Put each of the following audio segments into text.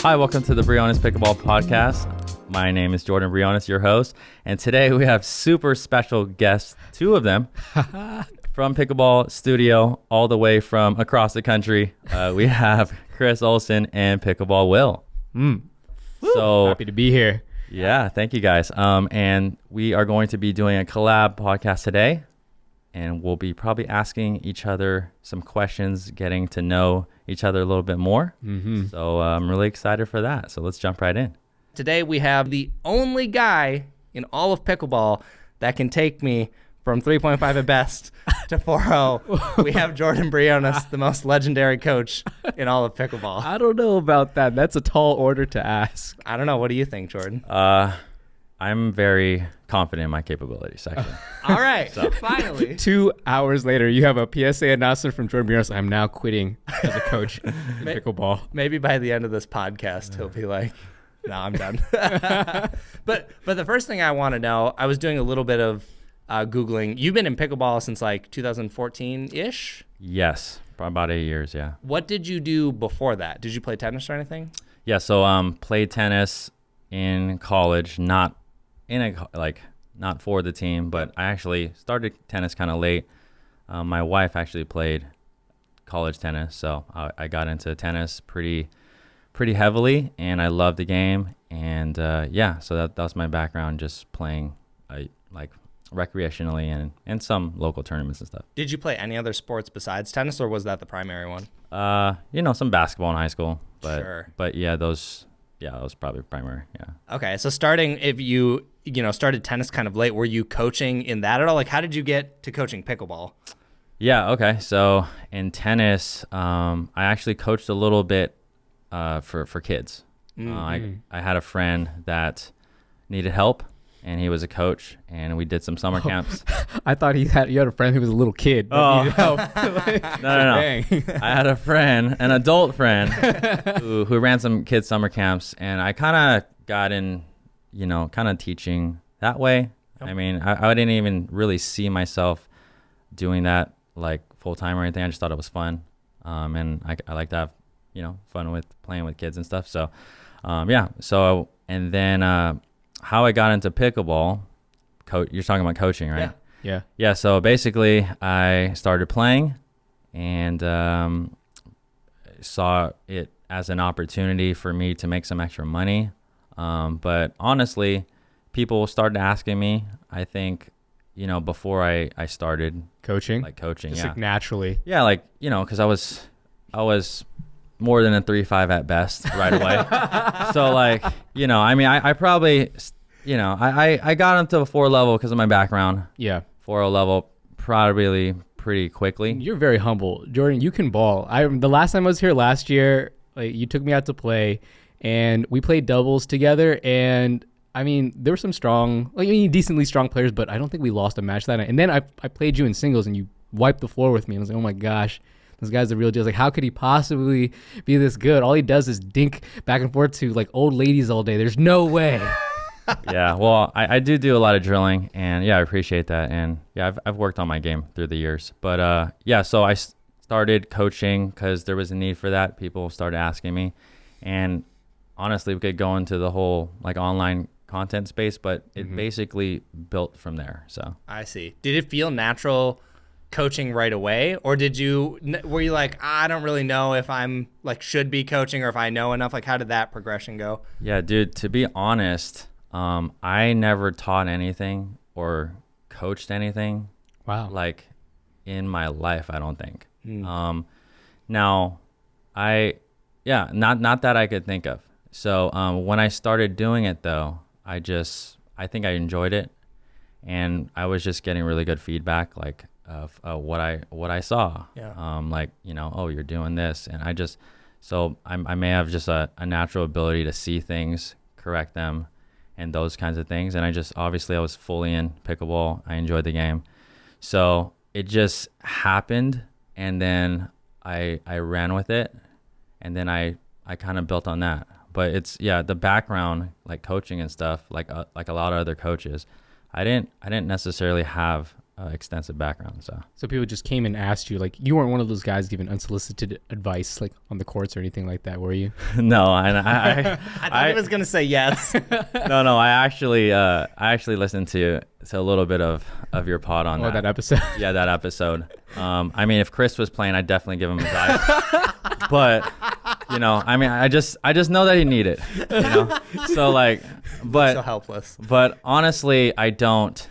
Hi, welcome to the Briones Pickleball Podcast. My name is Jordan Briones, your host, and today we have super special guests, two of them, from Pickleball Studio, all the way from across the country. We have Chris Olsen and Pickleball Will. So happy to be here. Yeah, thank you guys. And we are going to be doing a collab podcast today, and we'll be probably asking each other some questions, getting to know each other a little bit more. So I'm really excited for that. So let's jump right in. Today we have the only guy in all of pickleball that can take me from 3.5 at best to 4.0. We have Jordan Briones, the most legendary coach in all of pickleball. I don't know about that. That's a tall order to ask. I don't know. What do you think, Jordan? I'm very confident in my capabilities, actually. All right. Finally. 2 hours later, you have a PSA announcement from Jordan Briones. I'm now quitting as a coach in pickleball. Maybe by the end of this podcast, he'll be like, no, I'm done. But the first thing I want to know, I was doing a little bit of Googling. You've been in pickleball since like 2014-ish? Yes, for about 8 years, yeah. What did you do before that? Did you play tennis or anything? Yeah, so played tennis in college, not for the team, but I actually started tennis kind of late. My wife actually played college tennis, so I got into tennis pretty heavily, and I loved the game. And so that was my background, just playing like recreationally and some local tournaments and stuff. Did you play any other sports besides tennis, or was that the primary one? Some basketball in high school, but Sure. But that was probably primary. Yeah. Okay, so starting, if you started tennis kind of late, were you coaching in that at all? Like, how did you get to coaching pickleball? Yeah. Okay. So in tennis, I actually coached a little bit for kids. I had a friend that needed help, and he was a coach, and we did some summer camps. I thought you had a friend who was a little kid that needed help. No. I had a friend, an adult friend, who ran some kids summer camps, and I kind of got in, kind of teaching that way. Yep. I mean, I didn't even really see myself doing that like full time or anything. I just thought it was fun, and I like to have fun with playing with kids and stuff. So, So and then. How I got into pickleball, you're talking about coaching, right? Yeah. So basically, I started playing and saw it as an opportunity for me to make some extra money. But honestly, people started asking me, I think, before I started coaching. Just like naturally. Yeah, because I was more than a 3.5 at best right away. So I probably, I got up to a 4 level because of my background. Yeah. 4.0 level probably pretty quickly. You're very humble. Jordan, you can ball. The last time I was here last year, you took me out to play, and we played doubles together, and I mean, there were some decently strong players, but I don't think we lost a match that night. And then I played you in singles, and you wiped the floor with me, and I was like, oh my gosh. This guy's the real deal. Like, how could he possibly be this good? All he does is dink back and forth to like old ladies all day. There's no way. Yeah, well, I do a lot of drilling, and I appreciate that. And I've worked on my game through the years. But so I started coaching because there was a need for that. People started asking me, and honestly, we could go into the whole like online content space, but it basically built from there. So I see. Did it feel natural coaching right away, or were you like, I don't really know if I'm like should be coaching or if I know enough? Like, how did that progression go? Yeah, dude, to be honest, I never taught anything or coached anything. Wow. Like in my life, I don't think. Now not that I could think of. So when I started doing it though, I think I enjoyed it, and I was just getting really good feedback, like of what I saw. Oh, you're doing this, and I may have just a natural ability to see things, correct them, and those kinds of things. And obviously I was fully in pickleball. I enjoyed the game, so it just happened, and then I ran with it, and then I kind of built on that. But it's the background, like coaching and stuff, like a lot of other coaches, I didn't necessarily have extensive background. So people just came and asked you, like, you weren't one of those guys giving unsolicited advice, like on the courts or anything like that, were you? No, I thought he was gonna say yes. No. I actually listened to a little bit of your pod on that episode. Yeah, that episode. I mean, if Chris was playing, I'd definitely give him advice. But I mean, I just know that he needed it. So like, but So helpless. But honestly, I don't.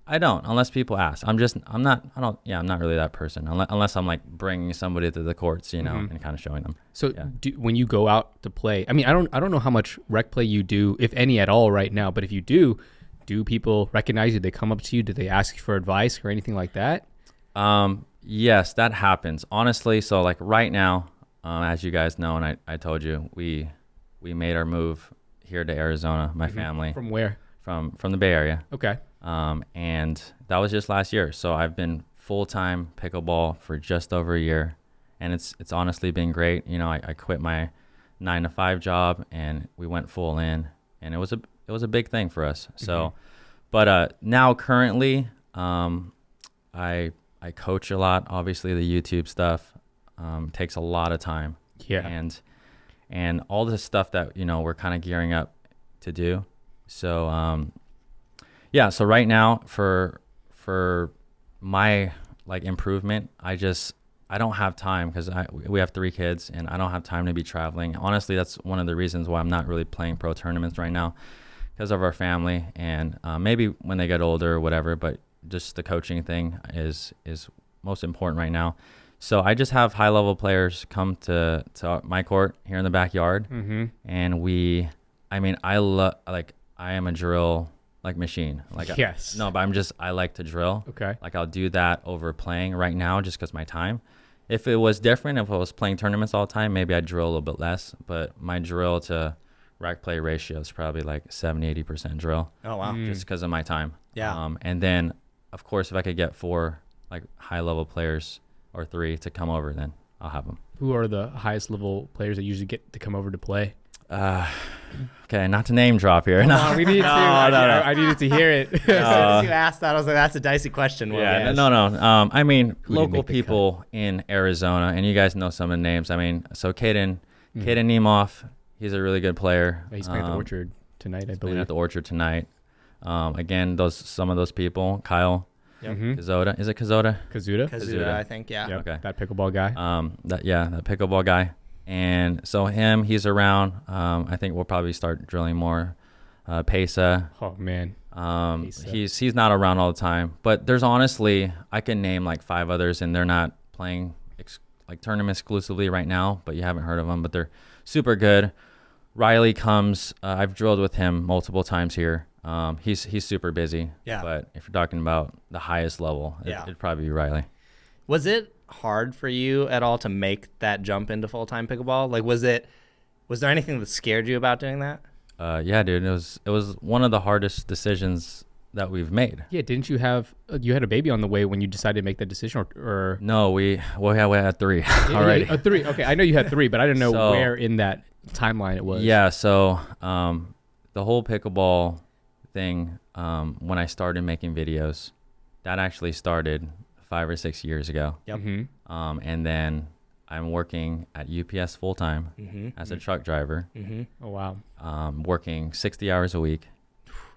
I don't unless people ask. I'm not really that person unless I'm like bringing somebody to the courts, and kind of showing them. So when you go out to play, I mean, I don't know how much rec play you do, if any at all right now, but if you do people recognize you? They come up to you? Do they ask you for advice or anything like that? Yes, that happens. Honestly, so like right now, as you guys know, and I told you, we made our move here to Arizona, my family. From where? From the Bay Area. Okay. And that was just last year. So I've been full-time pickleball for just over a year, and it's honestly been great. I quit my 9-to-5 job and we went full in, and it was a big thing for us. So, but now currently, I coach a lot. Obviously, the YouTube stuff takes a lot of time. Yeah. And all the stuff that we're kind of gearing up to do. So yeah, so right now for my like improvement, I don't have time because we have 3 kids and I don't have time to be traveling. Honestly, that's one of the reasons why I'm not really playing pro tournaments right now, because of our family, and maybe when they get older or whatever, but just the coaching thing is most important right now. So I just have high level players come to my court here in the backyard, and I am a drill like machine. Like yes. No, but I like to drill. Okay. Like I'll do that over playing right now just because my time. If it was different, if I was playing tournaments all the time, maybe I'd drill a little bit less. But my drill to rack play ratio is probably like 70-80% drill. Oh wow. Just because of my time. Yeah. And then of course if I could get 4 like high level players or 3 to come over, then I'll have them. Who are the highest level players that usually get to come over to play? Okay, not to name drop here. No, we need to. I needed to hear it. As soon as you asked that, I was like, that's a dicey question. Yeah, no. I mean, Who didn't local make the people in Arizona, and you guys know some of the names. I mean, so Caden Nemeth, he's a really good player. He's playing at the Orchard tonight, I believe. Playing at the Orchard tonight. Again, some of those people, Kyle Kazoda. Is it Kazoda? Kazuda, I think. Yeah. Yep, Okay. that pickleball guy. That pickleball guy. And so he's around. I think we'll probably start drilling more. Pesa. Oh man. He's not around all the time, but there's honestly, I can name like 5 others, and they're not playing like tournament exclusively right now, but you haven't heard of them, but they're super good. Riley comes. I've drilled with him multiple times here. He's super busy. Yeah. But if you're talking about the highest level, it'd probably be Riley. Was it hard for you at all to make that jump into full-time pickleball? Like, was there anything that scared you about doing that? Yeah, dude, it was one of the hardest decisions that we've made. Yeah, didn't you have you had a baby on the way when you decided to make that decision, or No, we had 3 already. 3. Okay, I know you had 3, but I didn't know where in that timeline it was. Yeah, so the whole pickleball thing, when I started making videos, that actually started 5 or 6 years ago. Yep. And then I'm working at UPS full time as a truck driver. Oh wow. Working 60 hours a week,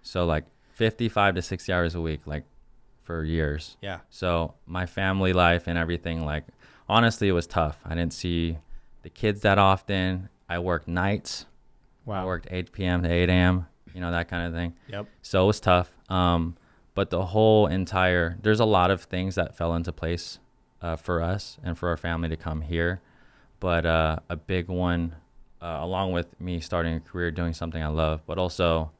so like 55 to 60 hours a week, like for years. Yeah. So my family life and everything, like honestly, it was tough. I didn't see the kids that often. I worked nights. Wow. I worked 8 p.m. to 8 a.m. That kind of thing. Yep. So it was tough. But the whole there's a lot of things that fell into place for us and for our family to come here. But a big one, along with me starting a career doing something I love, but also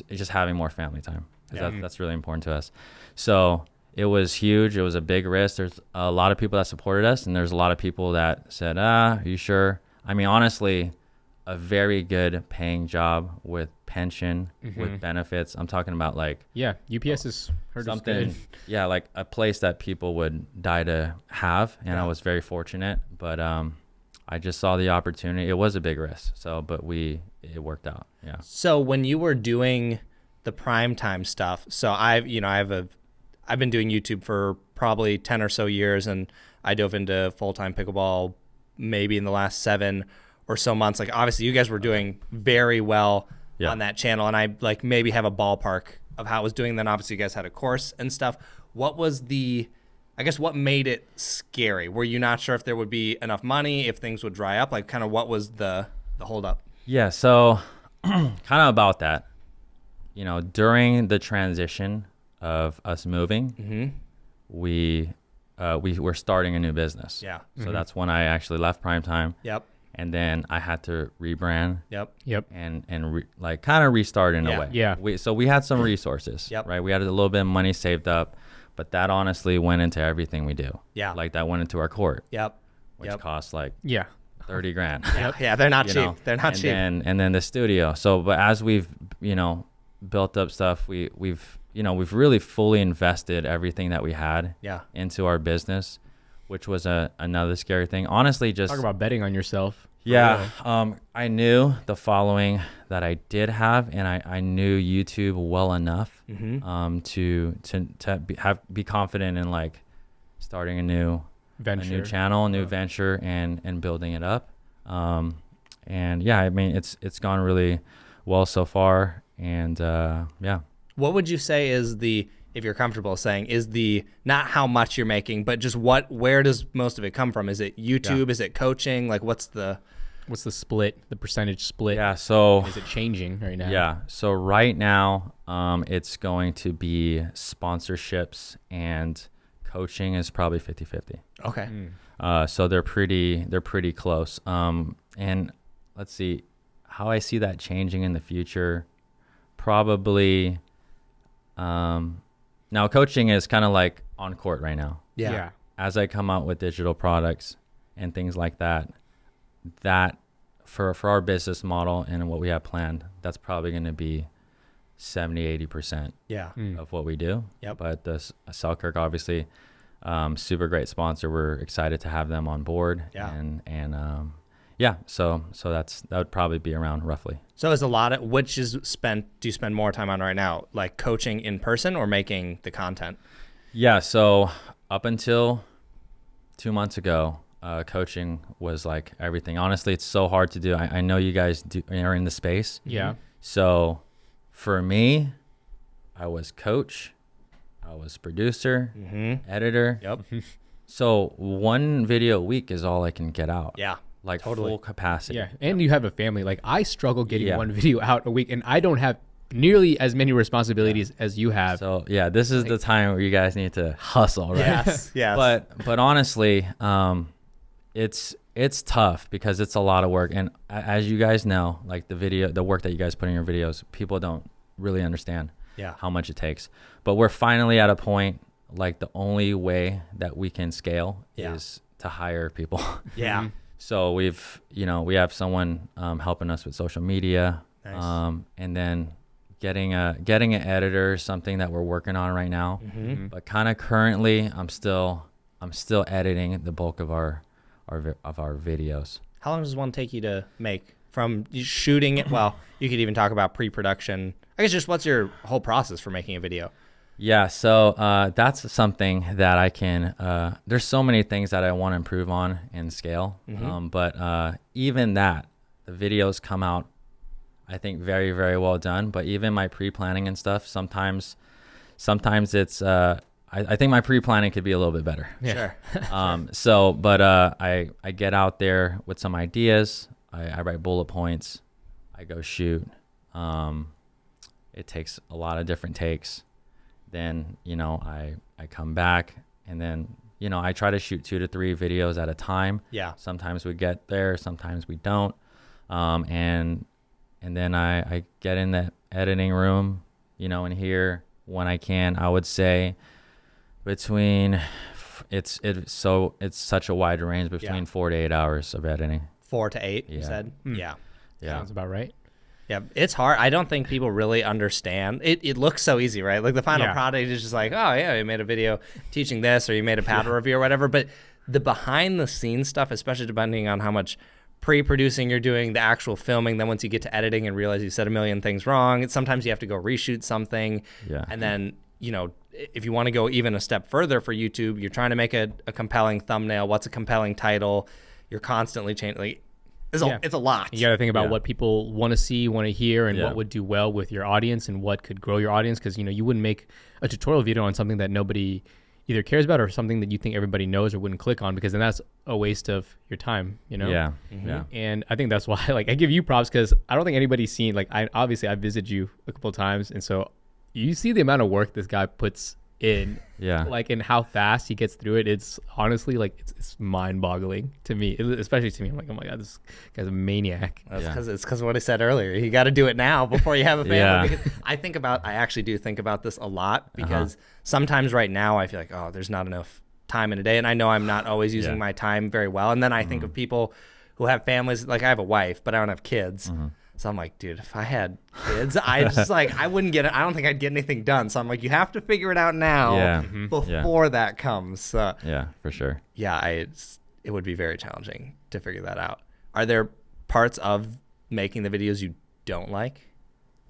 just having more family time. That's really important to us. So it was huge. It was a big risk. There's a lot of people that supported us, and there's a lot of people that said, are you sure? I mean, honestly, a very good paying job with pension, with benefits. I'm talking about like UPS is heard something. Yeah, like a place that people would die to have, and I was very fortunate. But I just saw the opportunity. It was a big risk, but it worked out. Yeah. So when you were doing the primetime stuff. So I've been doing YouTube for probably 10 or so years, and I dove into full-time pickleball maybe in the last 7 or so months. Like, obviously you guys were doing very well on that channel, and I like maybe have a ballpark of how it was doing. Then obviously you guys had a course and stuff. What made it scary? Were you not sure if there would be enough money, if things would dry up? Like, kind of what was the holdup? Yeah, so kind of about that. During the transition of us moving, we were starting a new business. Yeah. So that's when I actually left Primetime. Yep. And then I had to rebrand. Yep. And kind of restart in a way. Yeah. So we had some resources. Yep. Right. We had a little bit of money saved up, but that honestly went into everything we do. Yeah. Like that went into our court. Yep. Which cost like Yeah. $30,000. Yeah, they're not cheap. They're not cheap. And then the studio. So, but as we've built up stuff, we've really fully invested everything that we had into our business, which was another scary thing. Honestly, just talk about betting on yourself. Yeah. I knew the following that I did have, and I knew YouTube well enough to be confident in like starting a new channel, a new venture, and building it up. And yeah, I mean it's gone really well so far, and yeah. What would you say is if you're comfortable saying, is not how much you're making, but just where does most of it come from? Is it YouTube? Yeah. Is it coaching? Like, what's the split, the percentage split? Yeah, so is it changing right now? Yeah, so right now, it's going to be sponsorships, and coaching is probably 50-50. Okay. So they're pretty close. And let's see how I see that changing in the future. Probably. Now coaching is kind of like on court right now. Yeah. As I come out with digital products and things like that for our business model and what we have planned, that's probably going to be 70-80% of what we do. Yep. But the Selkirk, obviously, super great sponsor. We're excited to have them on board. Yeah. And so that would probably be around roughly. So is do you spend more time on right now, like coaching in person or making the content? Yeah. So up until 2 months ago, coaching was like everything. Honestly, it's so hard to do. I know you guys are in the space. Yeah. So for me, I was coach, I was producer, editor. Yep. So 1 video a week is all I can get out. Yeah. Like totally. full capacity. Yeah. And you have a family. Like I struggle getting 1 video out a week, and I don't have nearly as many responsibilities as you have. So yeah, this is the time where you guys need to hustle, right? Yes. Yes. But honestly, it's tough because it's a lot of work, and as you guys know, like the work that you guys put in your videos, people don't really understand how much it takes. But we're finally at a point, like the only way that we can scale is to hire people. Yeah. So we have someone helping us with social media, and then getting an editor is something that we're working on right now. But kind of currently, I'm still editing the bulk of our videos. How long does one take you to make from shooting it? Well, you could even talk about pre-production. I guess just what's your whole process for making a video? Yeah, so that's something that I can, there's so many things that I want to improve on and scale. But even that, the videos come out, I think, very, very well done. But even my pre-planning and stuff, sometimes it's, I think my pre-planning could be a little bit better. Yeah. Sure. I get out there with some ideas. I write bullet points. I go shoot. It takes a lot of different takes. Then, I come back, and then, I try to shoot 2 to 3 videos at a time. Yeah. Sometimes we get there, sometimes we don't. And then I get in the editing room, in here when I can. I would say between, it's such a wide range between 4 to 8 hours of editing. 4 to 8, you said? Yeah. Sounds about right. Yeah, it's hard. I don't think people really understand. It looks so easy, right? Like the final product is just like, oh yeah, you made a video teaching this, or you made a paddle review or whatever. But the behind the scenes stuff, especially depending on how much pre-producing, you're doing the actual filming. Then once you get to editing and realize you said a million things wrong, sometimes you have to go reshoot something. Yeah. And then, you know, if you want to go even a step further for YouTube, you're trying to make a compelling thumbnail. What's a compelling title? You're constantly changing. Like, it's a lot. You got to think about Yeah. what people want to see, want to hear, and Yeah. what would do well with your audience and what could grow your audience. Because, you know, you wouldn't make a tutorial video on something that nobody either cares about or something that you think everybody knows or wouldn't click on, because then that's a waste of your time, you know? Yeah. Mm-hmm. Yeah. And I think that's why, like, I give you props because I don't think anybody's seen, like, I visited you a couple of times. And so you see the amount of work this guy puts in, Yeah. like, and how fast he gets through it. It's honestly, like, it's mind-boggling to me, especially to me. I'm like, oh my God, this guy's a maniac. That's Yeah. because it's because of what I said earlier. You got to do it now before you have a family. Yeah. Because I actually do think about this a lot, because sometimes right now I feel like, oh, there's not enough time in a day. And I know I'm not always using Yeah. my time very well. And then I think of people who have families. Like, I have a wife, but I don't have kids. So I'm like, dude, if I had kids, I just like, I wouldn't get it. I don't think I'd get anything done. So I'm like, you have to figure it out now Yeah. before that comes. Yeah, for sure. Yeah, it would be very challenging to figure that out. Are there parts of making the videos you don't like?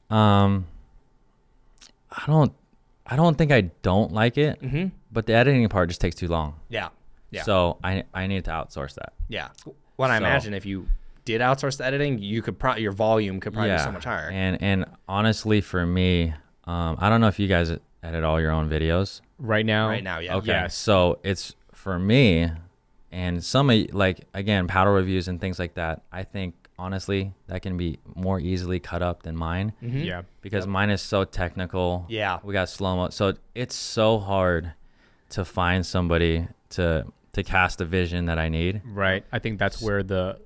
I don't think I don't like it, but the editing part just takes too long. Yeah. Yeah. So I need to outsource that. Yeah. Well, I So- imagine if you did outsource the editing, you could your volume could probably be so much higher. And honestly, for me, I don't know if you guys edit all your own videos. Right now, Yeah. Okay. Yes. So it's for me, and some of like, again, paddle reviews and things like that. I think honestly that can be more easily cut up than mine, yeah. because mine is so technical. Yeah. We got slow mo, so it's so hard to find somebody to cast the vision that I need. Right. I think that's where the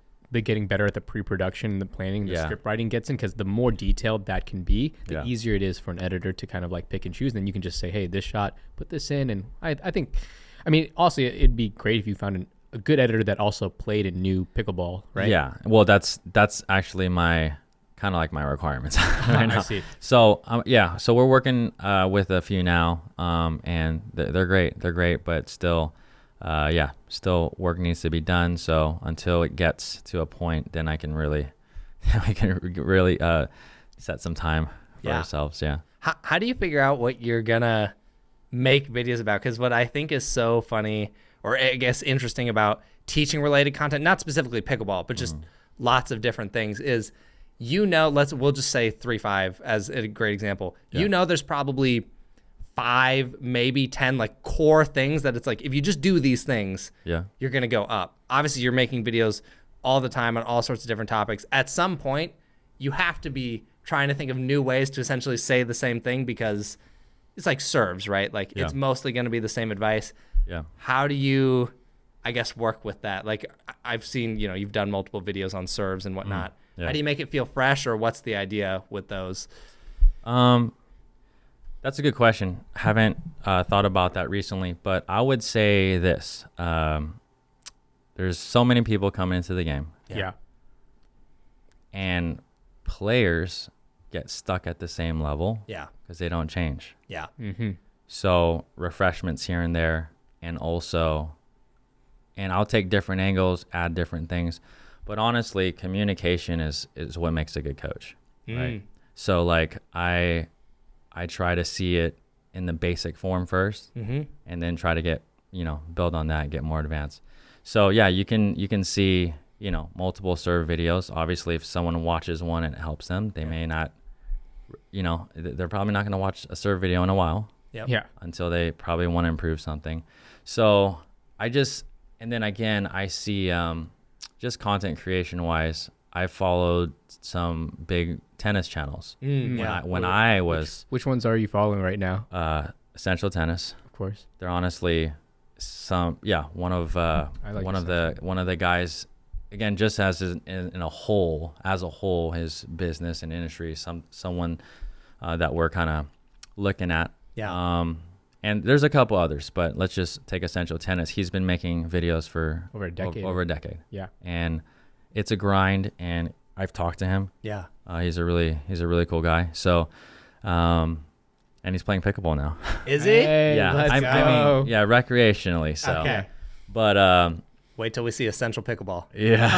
getting better at the pre-production, the planning, the Yeah. script writing gets in, because the more detailed that can be, the Yeah. easier it is for an editor to kind of like pick and choose. Then you can just say, hey, this shot, put this in. And I think, I mean, also it'd be great if you found a good editor that also played and knew pickleball, right? Yeah. Well, that's actually my kind of like my requirements right now. I see. So yeah, so we're working with a few now, and they're great. They're great, but still, still work needs to be done. So until it gets to a point, then we can really set some time for ourselves. Yeah. How do you figure out what you're gonna make videos about? Because what I think is so funny, or I guess interesting about teaching related content, not specifically pickleball, but just lots of different things, is, we'll just say 3-5 as a great example. Yeah. There's probably 5, maybe 10 like core things that it's like, if you just do these things, Yeah. you're gonna go up. Obviously, you're making videos all the time on all sorts of different topics. At some point, you have to be trying to think of new ways to essentially say the same thing, because it's like serves, right? Like, it's mostly going to be the same advice. Yeah. How do you, I guess, work with that? Like, I've seen, you've done multiple videos on serves and whatnot. Yeah. How do you make it feel fresh, or what's the idea with those? That's a good question. Haven't thought about that recently, but I would say this. There's so many people coming into the game, Yeah. and players get stuck at the same level Yeah. because they don't change. Yeah. Mm-hmm. So refreshments here and there, and I'll take different angles, add different things. But honestly, communication is what makes a good coach, right? So like I try to see it in the basic form first, and then try to get, build on that, get more advanced. So yeah, you can see, multiple serve videos. Obviously, if someone watches one and it helps them, they may not, they're probably not going to watch a serve video in a while. Yep. Yeah. Until they probably want to improve something. So and then again, I see just content creation wise, I followed some big tennis channels when I was Which ones are you following right now? Essential Tennis. Of course. They're honestly one of the guys, again, just as in a whole, his business and industry, someone that we're kind of looking at. Yeah. And there's a couple others, but let's just take Essential Tennis. He's been making videos for Over a decade. Over a decade. Yeah. And it's a grind, and I've talked to him. Yeah. He's a really cool guy. So, and he's playing pickleball now. Is he? Hey, Yeah, let's I go. mean, yeah, recreationally. So, Okay. but Wait till we see Essential Pickleball. Yeah.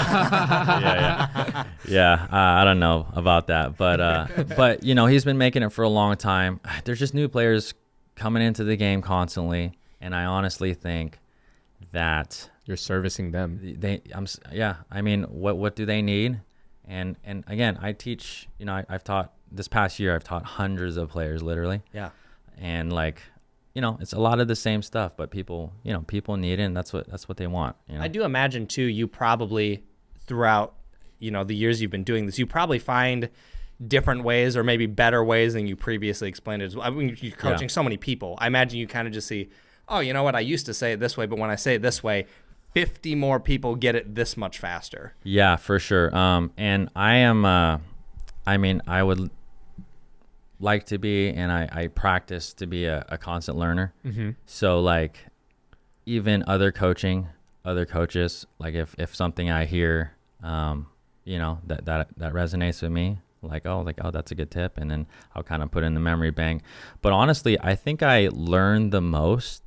I don't know about that, but he's been making it for a long time. There's just new players coming into the game constantly, and I honestly think that You're servicing them. I mean, what do they need? And again, I teach. I've taught this past year. I've taught hundreds of players, literally. Yeah. And it's a lot of the same stuff, but people need it, and that's what they want. I do imagine too, you probably throughout, the years you've been doing this, you probably find different ways or maybe better ways than you previously explained it. I mean, you're coaching so many people. I imagine you kind of just see, oh, you know what? I used to say it this way, but when I say it this way, 50 more people get it this much faster. Yeah, for sure. And I am, I would like to be, and I practice to be a constant learner. Mm-hmm. So even other coaches, if something I hear, that resonates with me, oh, that's a good tip. And then I'll kind of put in the memory bank. But honestly, I think I learn the most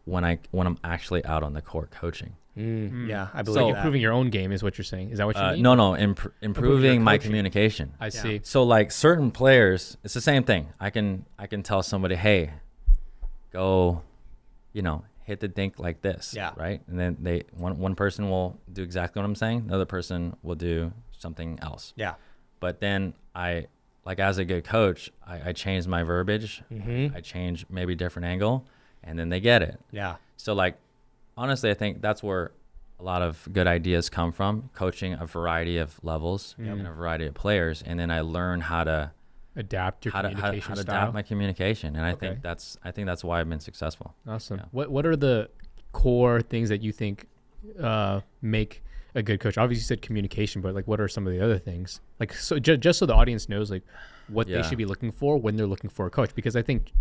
when I'm actually out on the court coaching. Yeah, I believe So that. improving your own game is what you're saying. Is that what you mean? No, improving my communication. I see. So certain players, it's the same thing. I can tell somebody, hey, go, hit the dink like this. Yeah. Right. And then one person will do exactly what I'm saying. The other person will do something else. Yeah. But then as a good coach, I change my verbiage. Mm-hmm. I change maybe different angle, and then they get it. Yeah. So honestly, I think that's where a lot of good ideas come from, coaching a variety of levels and a variety of players. And then I learn how to adapt your communication how to style. adapt my communication. And I Okay. think that's why I've been successful. Awesome. Yeah. What are the core things that you think make a good coach? Obviously you said communication, but what are some of the other things? So just so the audience knows what they should be looking for when they're looking for a coach, because I think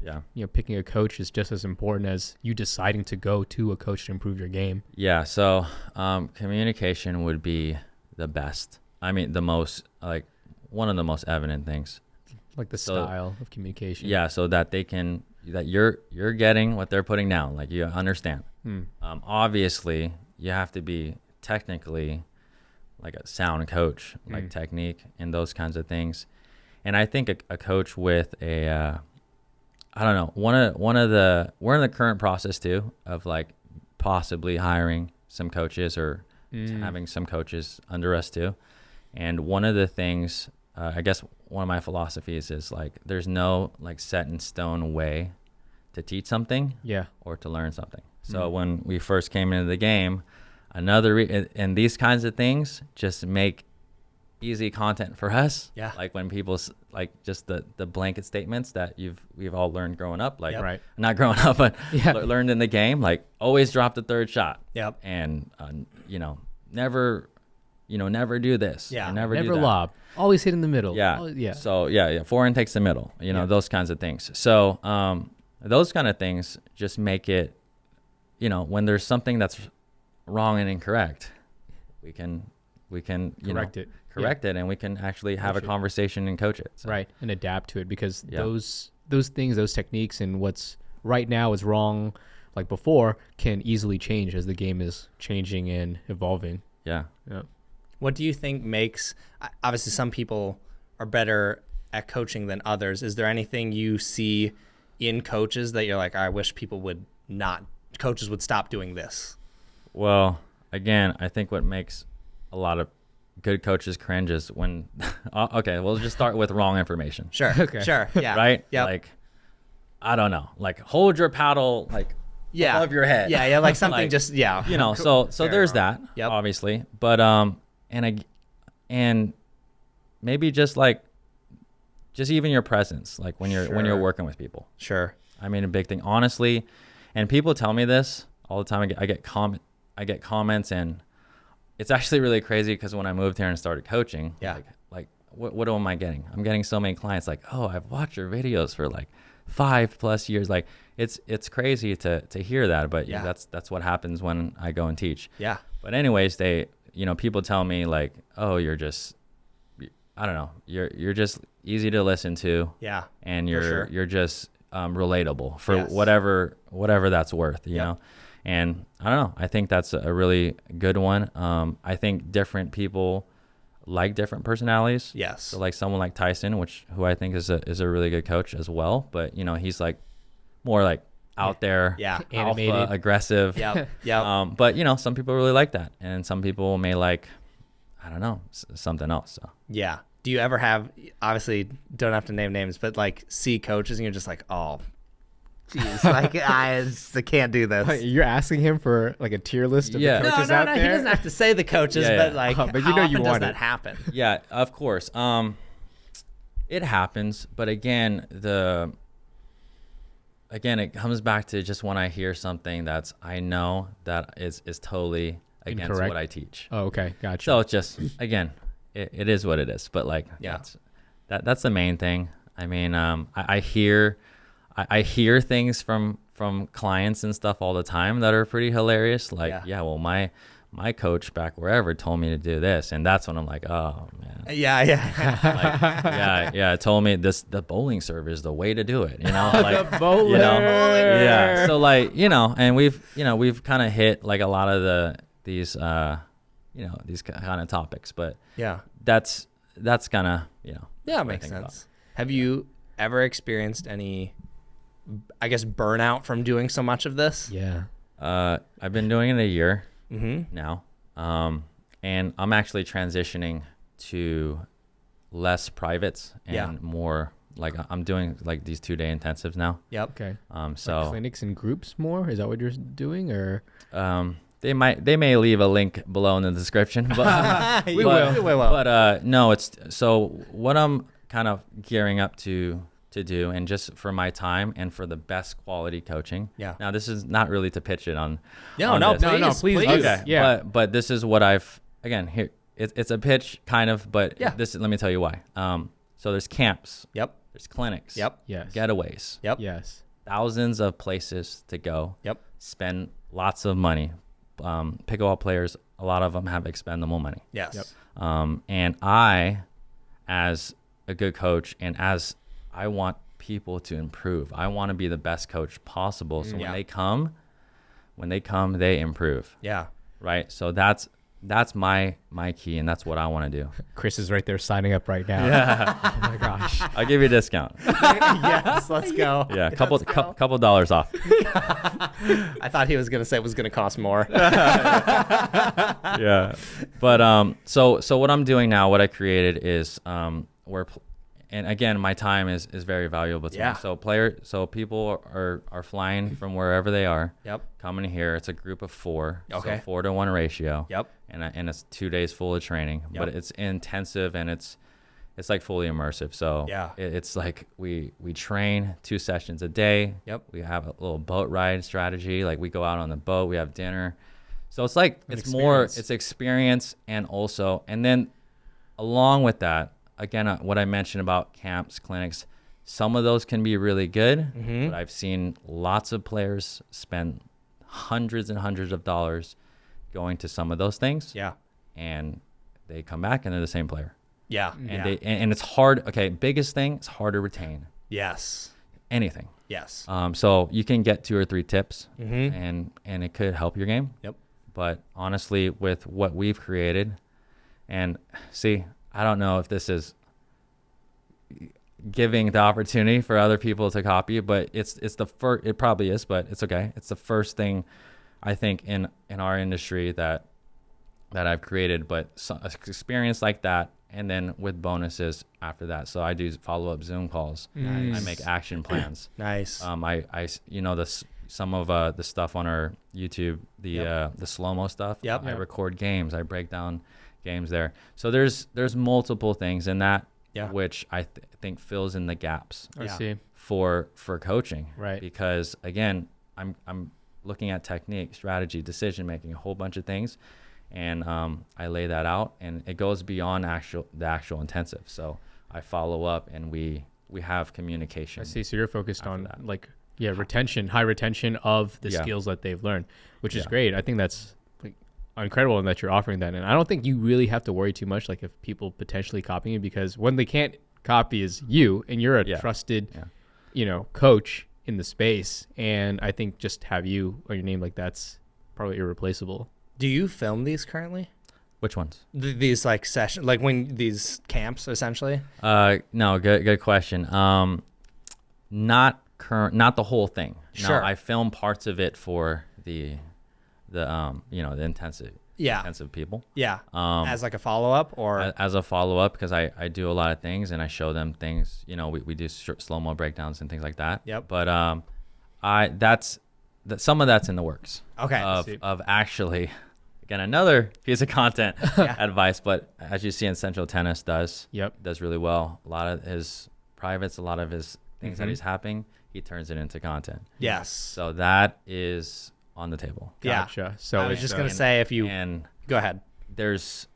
picking a coach is just as important as you deciding to go to a coach to improve your game. Yeah. So communication would be the best. I mean, the most one of the most evident things. The style of communication. Yeah. So that you're getting what they're putting down. You understand. Obviously you have to be technically a sound coach, technique and those kinds of things. And I think a coach with I don't know, we're in the current process too of possibly hiring some coaches or having some coaches under us too. And one of the things, I guess one of my philosophies is there's no set in stone way to teach something or to learn something. So when we first came into the game, and these kinds of things just make easy content for us. Yeah. When people just the blanket statements that we've all learned growing up, Right. not growing up, but learned in the game, always drop the third shot. Yep. And never do this. Yeah. Or never do Never that. lob. Always hit in the middle. Yeah. Always, yeah. So forehand takes the middle, those kinds of things. So those kind of things just make it, when there's something that's wrong and incorrect, we can correct it, and we can actually have a conversation and coach it. So. Right. And adapt to it, because those things, those techniques, and what's right now is wrong before can easily change as the game is changing and evolving. Yeah. What do you think makes, obviously some people are better at coaching than others. Is there anything you see in coaches that you're I wish coaches would stop doing this? Well, again, I think what makes a lot of good coaches cringe is when, okay, we'll just start with wrong information. Sure. Okay. Sure. Yeah. Right? Yeah. I don't know, hold your paddle above your head. Yeah. Yeah. Something just, so there's that, Yep. obviously. But, and maybe just even your presence, when you're working with people. Sure. I mean, a big thing, honestly, and people tell me this all the time. I get comments, and it's actually really crazy because when I moved here and started coaching, what am I getting? I'm getting so many clients oh, I've watched your videos for 5+ years. It's crazy to hear that, but that's what happens when I go and teach. Yeah. But anyways, people tell me oh, you're just, I don't know, you're just easy to listen to. Yeah. And for sure. you're just relatable for Yes. whatever that's worth, you Yep. know? And I don't know. I think that's a really good one. I think different people like different personalities. Yes. So like someone like Tyson, who I think is a really good coach as well. But he's like more like out there, Animated, alpha, aggressive. Yep. Yep. But some people really like that, and some people may like, I don't know, something else. So Yeah. Do you ever have, obviously don't have to name names, but like see coaches and you're just like, oh, jeez, like I can't do this. You're asking him for like a tier list of the coaches out there? He doesn't have to say the coaches, but like, but how often does want that it. happen? yeah, of course. It happens, but again, it comes back to just when I hear something I know that is totally against Incorrect. what I teach. Oh, okay, gotcha. So it's just, again, it is what it is. But like, that's the main thing. I mean, I hear things from clients and stuff all the time that are pretty hilarious. Like, well, my coach back wherever told me to do this, and that's when I'm like, oh man. Like, told me the bowling serve is the way to do it. Like the bowler. Yeah. So like, and we've kind of hit like a lot of these kind of topics, but that's kind of Yeah, makes sense. Have you ever experienced any, I guess, burnout from doing so much of this? Yeah. I've been doing it a year now, and I'm actually transitioning to less privates and more like I'm doing like these 2-day intensives now. Yep. Okay. So like clinics and groups more? Is that what you're doing, or? They may leave a link below in the description, but we will. But no, it's so what I'm kind of gearing up to do, and just for my time and for the best quality coaching. Yeah. Now this is not really to pitch it on. No, this. please. Okay. Yeah. But this is what I've here. It's a pitch kind of, but let me tell you why. So there's camps. Yep. There's clinics. Yep. Yes. Getaways. Yep. Yes. Thousands of places to go. Yep. Spend lots of money. Pickleball players, a lot of them have expendable money. Yes. Yep. And I, as a good coach, and as I want people to improve, I want to be the best coach possible. So when they come, they improve. Yeah. Right. So that's my key, and that's what I want to do. Chris is right there signing up right now. Yeah. Oh my gosh. I'll give you a discount. Yes. Let's go. Yeah. A couple dollars off. I thought he was going to say it was going to cost more. Yeah. But so what I'm doing now, what I created is and again, my time is very valuable to me. So people are flying from wherever they are. Yep. Coming here. It's a group of 4. Okay. So 4-to-1 ratio. Yep. And it's 2 days full of training. Yep. But it's intensive, and it's like fully immersive. So it's like we train 2 sessions a day. Yep. We have a little boat ride strategy. Like we go out on the boat. We have dinner. So it's like it's experience, and then along with that, again, what I mentioned about camps, clinics, some of those can be really good, but I've seen lots of players spend hundreds and hundreds of dollars going to some of those things. Yeah. And they come back and they're the same player. Yeah. And it's hard. Okay. Biggest thing, it's hard to retain Yes. anything. Yes. So you can get 2 or 3 tips and it could help your game. Yep. But honestly, with what we've created, and see, I don't know if this is giving the opportunity for other people to copy, but it's the first. It probably is, but it's okay. It's the first thing I think in our industry that I've created. But experience like that, and then with bonuses after that. So I do follow-up Zoom calls. Nice. I make action plans. Nice. I some of the stuff on our YouTube, the slow-mo stuff. Yep. I record games. I break down games there. So there's multiple things in that, which I think fills in the gaps I see. for coaching. Right. Because again, I'm looking at technique, strategy, decision making, a whole bunch of things, and I lay that out, and it goes beyond the actual intensive. So I follow up, and we have communication. I see. So you're focused on that. like retention, high retention of the skills that they've learned, which is great. I think that's incredible in that you're offering that, and I don't think you really have to worry too much like if people potentially copying you, because when they can't copy is you, and you're a trusted coach in the space, and I think just have you or your name like that's probably irreplaceable. Do you film these currently? Which ones? These like sessions, like when these camps essentially? No, good question. Not the whole thing. Sure. No, I film parts of it for the intensive people. Yeah. As like a follow up or As a follow up, because I do a lot of things and I show them things. We do slow mo breakdowns and things like that. Yep. But some of that's in the works. Okay. Of actually, again, another piece of content Yeah. advice. But as you see in Central Tennis does really well. A lot of his privates, a lot of his things that he's happening, he turns it into content. Yes. So that is on the table. Yeah. Gotcha. So I was just gonna say if you go ahead.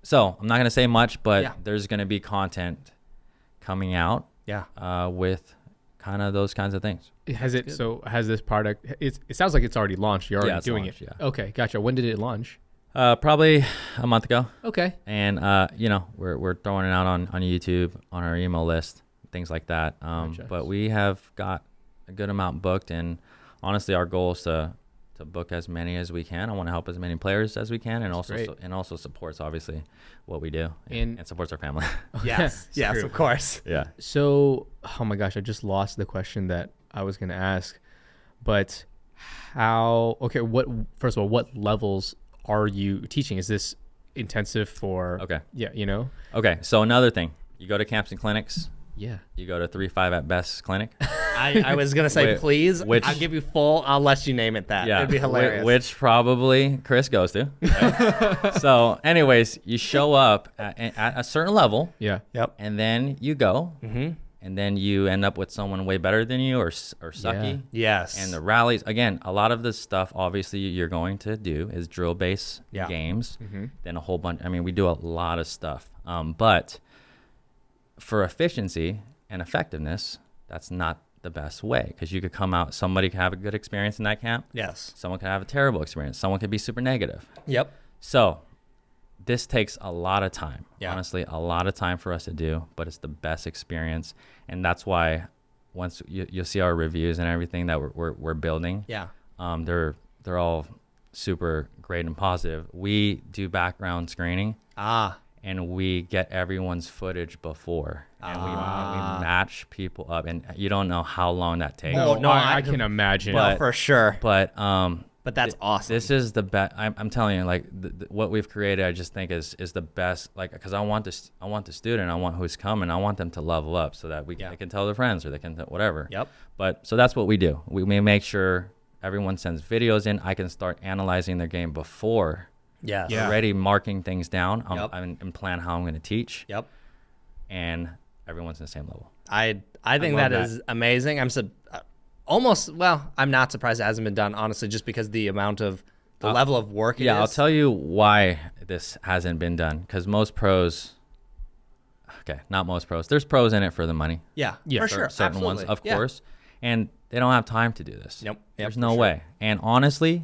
So I'm not gonna say much, but Yeah. there's gonna be content coming out. Yeah. With kind of those kinds of things. has this product? It sounds like it's already launched. You're already it's doing launched, it. yeah. Okay, gotcha. When did it launch? Probably a month ago. Okay. And we're throwing it out on YouTube, on our email list, things like that. Gotcha. But we have got a good amount booked, and honestly, our goal is to book as many as we can. I want to help as many players as we can, and also supports obviously what we do, and supports our family. Yes. Yes, True. of course. Yeah. So, oh my gosh, I just lost the question that I was going to ask. But first of all, what levels are you teaching? Is this intensive for? Okay. Yeah. Okay. So another thing, you go to camps and clinics. Yeah. You go to 3-5 at best clinic. I was gonna say please. I'll give you full. I'll let you name it that. Yeah, It'd be hilarious. Which probably Chris goes to. Right? So, anyways, you show up at a certain level. Yeah. Yep. And then you go, and then you end up with someone way better than you or sucky. Yes. And the rallies, again, a lot of the stuff obviously you're going to do is drill based games. Then a whole bunch. I mean, we do a lot of stuff. But for efficiency and effectiveness, that's not the best way, because you could come out, somebody could have a good experience in that camp. Yes. Someone could have a terrible experience. Someone could be super negative. Yep. So this takes a lot of time. Yeah. Honestly, a lot of time for us to do, but it's the best experience. And that's why once you'll see our reviews and everything that we're building. Yeah. They're all super great and positive. We do background screening. And we get everyone's footage before, and we match people up, and you don't know how long that takes. Oh, no, I can imagine. No, for sure. But that's awesome. This is the best. I'm telling you, like what we've created, I just think is the best. Like, because I want the student, I want who's coming, I want them to level up so that they can tell their friends or they can whatever. Yep. But so that's what we do. We make sure everyone sends videos in. I can start analyzing their game before. Yes. Yeah. Already marking things down and plan how I'm going to teach. Yep. And everyone's in the same level. I think that is amazing. I'm I'm not surprised it hasn't been done, honestly, just because the amount of the level of work it is. Yeah, I'll tell you why this hasn't been done. Because most pros, not most pros. There's pros in it for the money. Yeah, for sure. Certain Absolutely. ones, of course. And they don't have time to do this. Yep. There's no way. And honestly,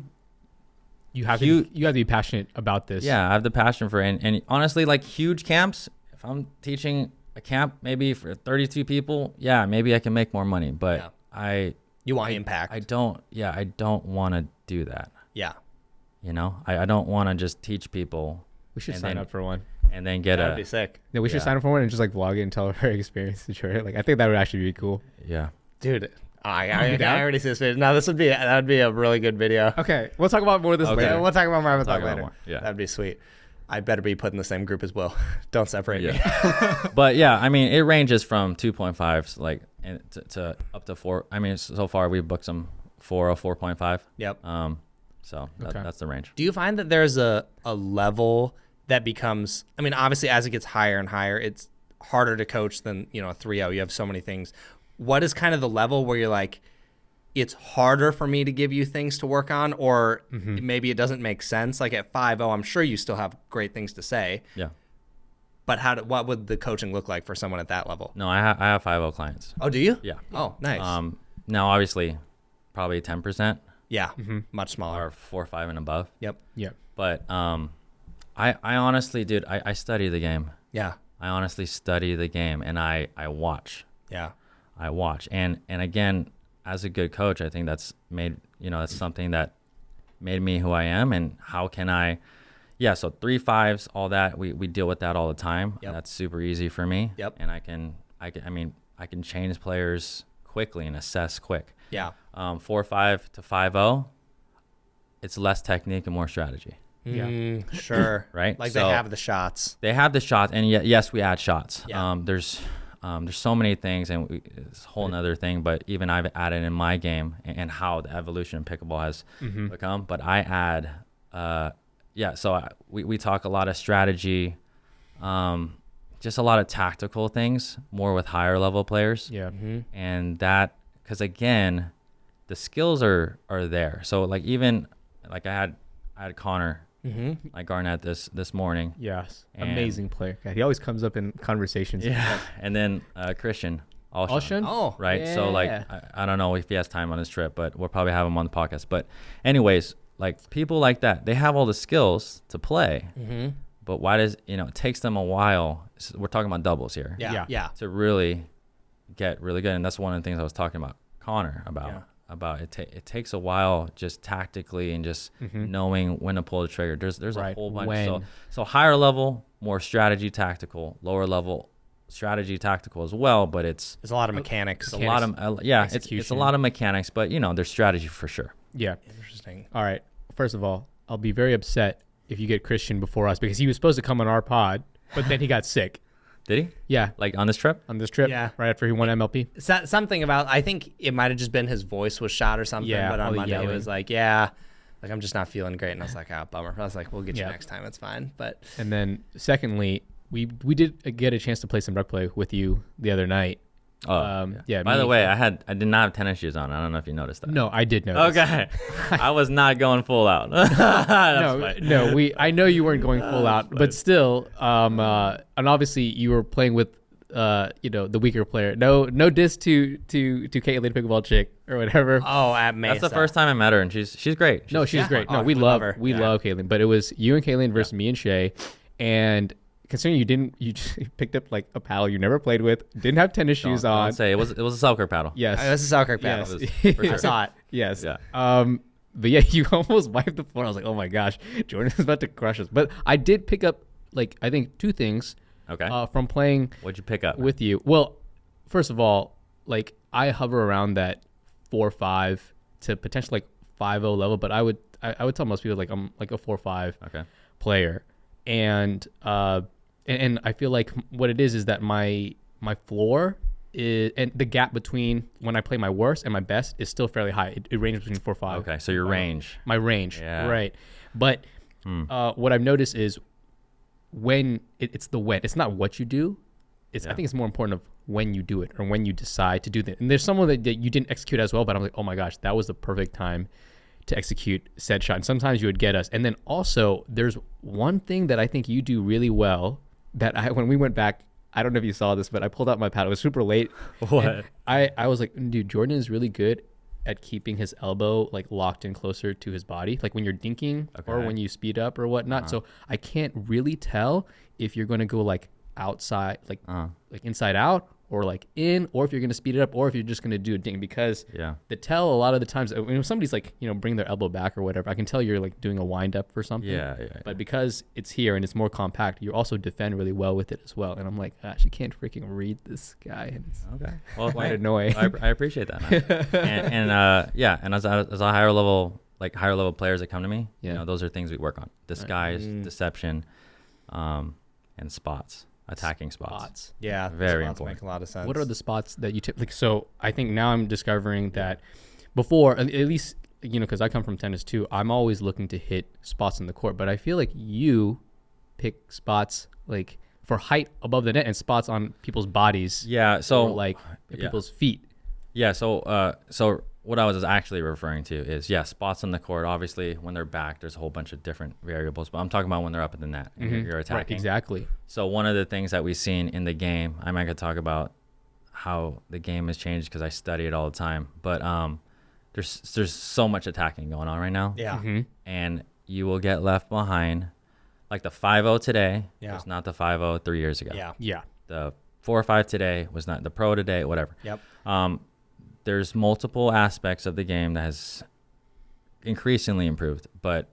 you have to be passionate about this. Yeah, I have the passion for it. And honestly, like huge camps, if I'm teaching a camp maybe for 32 people, maybe I can make more money. But you want impact. I don't want to do that. Yeah. I don't want to just teach people. We should sign up for one. And then get That'd be sick. Yeah, we should sign up for one and just like vlog it and tell our experience in short. Like, I think that would actually be cool. Yeah. Dude. I already see this video. No, that would be a really good video. Okay, we'll talk about more of this later. We'll talk about more of it later. More. Yeah, that'd be sweet. I better be put in the same group as Will. Don't separate me. But I mean, it ranges from 2.5s like to up to 4. I mean, so far we've booked some 4 or 4.5. Yep. So that's the range. Do you find that there's a level that becomes? I mean, obviously, as it gets higher and higher, it's harder to coach than a 3.0. You have so many things. What is kind of the level where you're like, it's harder for me to give you things to work on, or maybe it doesn't make sense? Like at 5.0, I'm sure you still have great things to say. Yeah. But what would the coaching look like for someone at that level? No, I have 5.0 clients. Oh, do you? Yeah. Oh, nice. Now obviously, probably 10%. Yeah. Much smaller. Or 4 or 5 and above. Yep. But I honestly, dude, I study the game. Yeah. I honestly study the game, and I watch. Yeah. I watch, and again, as a good coach, I think that's that's something that made me who I am. And how can I, so 3-5s, all that, we deal with that all the time. Yep. That's super easy for me. Yep. And I can change players quickly and assess quick. Yeah. 4-5 to 5-0, it's less technique and more strategy. Yeah. Sure. Right? Like So they have the shots. They have the shots, and yes, we add shots. Yeah. There's so many things, and it's a whole nother thing. But even I've added in my game and how the evolution of pickleball has become. But I add, So we talk a lot of strategy, just a lot of tactical things, more with higher level players. Yeah. And that, because again, the skills are there. So like even like I had Connor. Like Garnett this morning. Yes. And- Amazing player. God, he always comes up in conversations. Yeah, and then Christian Alshon? Oh. right? So like Yeah. I don't know if he has time on his trip, but we'll probably have him on the podcast. But anyways, like people like that, they have all the skills to play, but why does it takes them a while? We're talking about doubles here. Yeah. Yeah. To really get really good, and that's one of the things I was talking about Connor about. Yeah. About it takes a while just tactically and just knowing when to pull the trigger. There's a whole bunch. When. So higher level, more strategy tactical. Lower level, strategy tactical as well. But it's There's a lot of mechanics. a lot of it's a execution. lot of mechanics. But there's strategy for sure. Yeah. Interesting. All right. First of all, I'll be very upset if you get Christian before us because he was supposed to come on our pod, but then he got sick. Did he? Yeah. Like on this trip? On this trip. Yeah. Right after he won MLP. Something about, I think it might have just been his voice was shot or something. Yeah, But all on the Monday it yelling. was like, like I'm just not feeling great. And I was like, bummer. I was like, we'll get you Yeah. next time. It's fine. But And then secondly, we did get a chance to play some rec play with you the other night. Oh, yeah. By me- the way, I did not have tennis shoes on. I don't know if you noticed that. No, I did notice. Okay. I was not going full out. I know you weren't going full out, but still, and obviously you were playing with, the weaker player. No diss to Caitlin Pickleball Chick or whatever. at Mesa. That's the first time I met her, and she's great. She's great. No, Oh, we we love love her. we Yeah. love Caitlin, but it was you and Caitlin versus me and Shay, and considering you just picked up like a paddle you never played with, didn't have tennis shoes Don't on. say it was a Selkirk paddle. Yes, That's a soccer paddle. Yes. For sure. I saw it. yes. Yeah. But yeah, you almost wiped the floor. I was like, oh my gosh, Jordan is about to crush us. But I did pick up like I think two things Okay. from playing What'd you pick up? with you. Well, first of all, like I hover around that 4-5 to potentially like 5-0 level, but I would tell most people like I'm like a 4-5 Okay. player, and I feel like what it is that my floor is, and the gap between when I play my worst and my best is still fairly high. It ranges between 4-5. Okay. So your range. My range, Yeah. right? But what I've noticed is when it's the when. It's not what you do. I think it's more important of when you do it or when you decide to do that. And there's someone that you didn't execute as well, but I'm like, oh my gosh, that was the perfect time to execute said shot. And sometimes you would get us. And then also there's one thing that I think you do really well that when we went back, I don't know if you saw this, but I pulled out my pad. It was super late. What? And I was like, dude, Jordan is really good at keeping his elbow like locked in closer to his body, like when you're dinking or Okay. when you speed up or whatnot. So I can't really tell if you're going to go like outside, like inside out or like in, or if you're going to speed it up or if you're just going to do a ding, because Yeah. the tell a lot of the times when somebody's like, bring their elbow back or whatever, I can tell you're like doing a wind up for something. Yeah. But because it's here and it's more compact, you also defend really well with it as well. And I'm like, gosh, you can't freaking read this guy. And it's Okay. Well, quite hey, annoying. I appreciate that. Man. and as a higher level players that come to me, Yeah. those are things we work on: disguise, deception, and spots, attacking spots. Yeah. Very those spots important. Make a lot of sense. What are the spots that you like? So I think now I'm discovering that before, at least, because I come from tennis too, I'm always looking to hit spots in the court, but I feel like you pick spots like for height above the net and spots on people's bodies. Yeah. So or like people's feet. Yeah. So what I was actually referring to is spots on the court. Obviously, when they're back, there's a whole bunch of different variables, but I'm talking about when they're up in the net and you're Right, attacking. exactly. So one of the things that we've seen in the game, I might could talk about how the game has changed because I study it all the time. But there's so much attacking going on right now. Yeah. And you will get left behind. Like the 5-0 today Yeah. was not the 5-0 3 years ago. Yeah. Yeah. The 4-5 today was not the pro today, whatever. Yep. there's multiple aspects of the game that has increasingly improved, but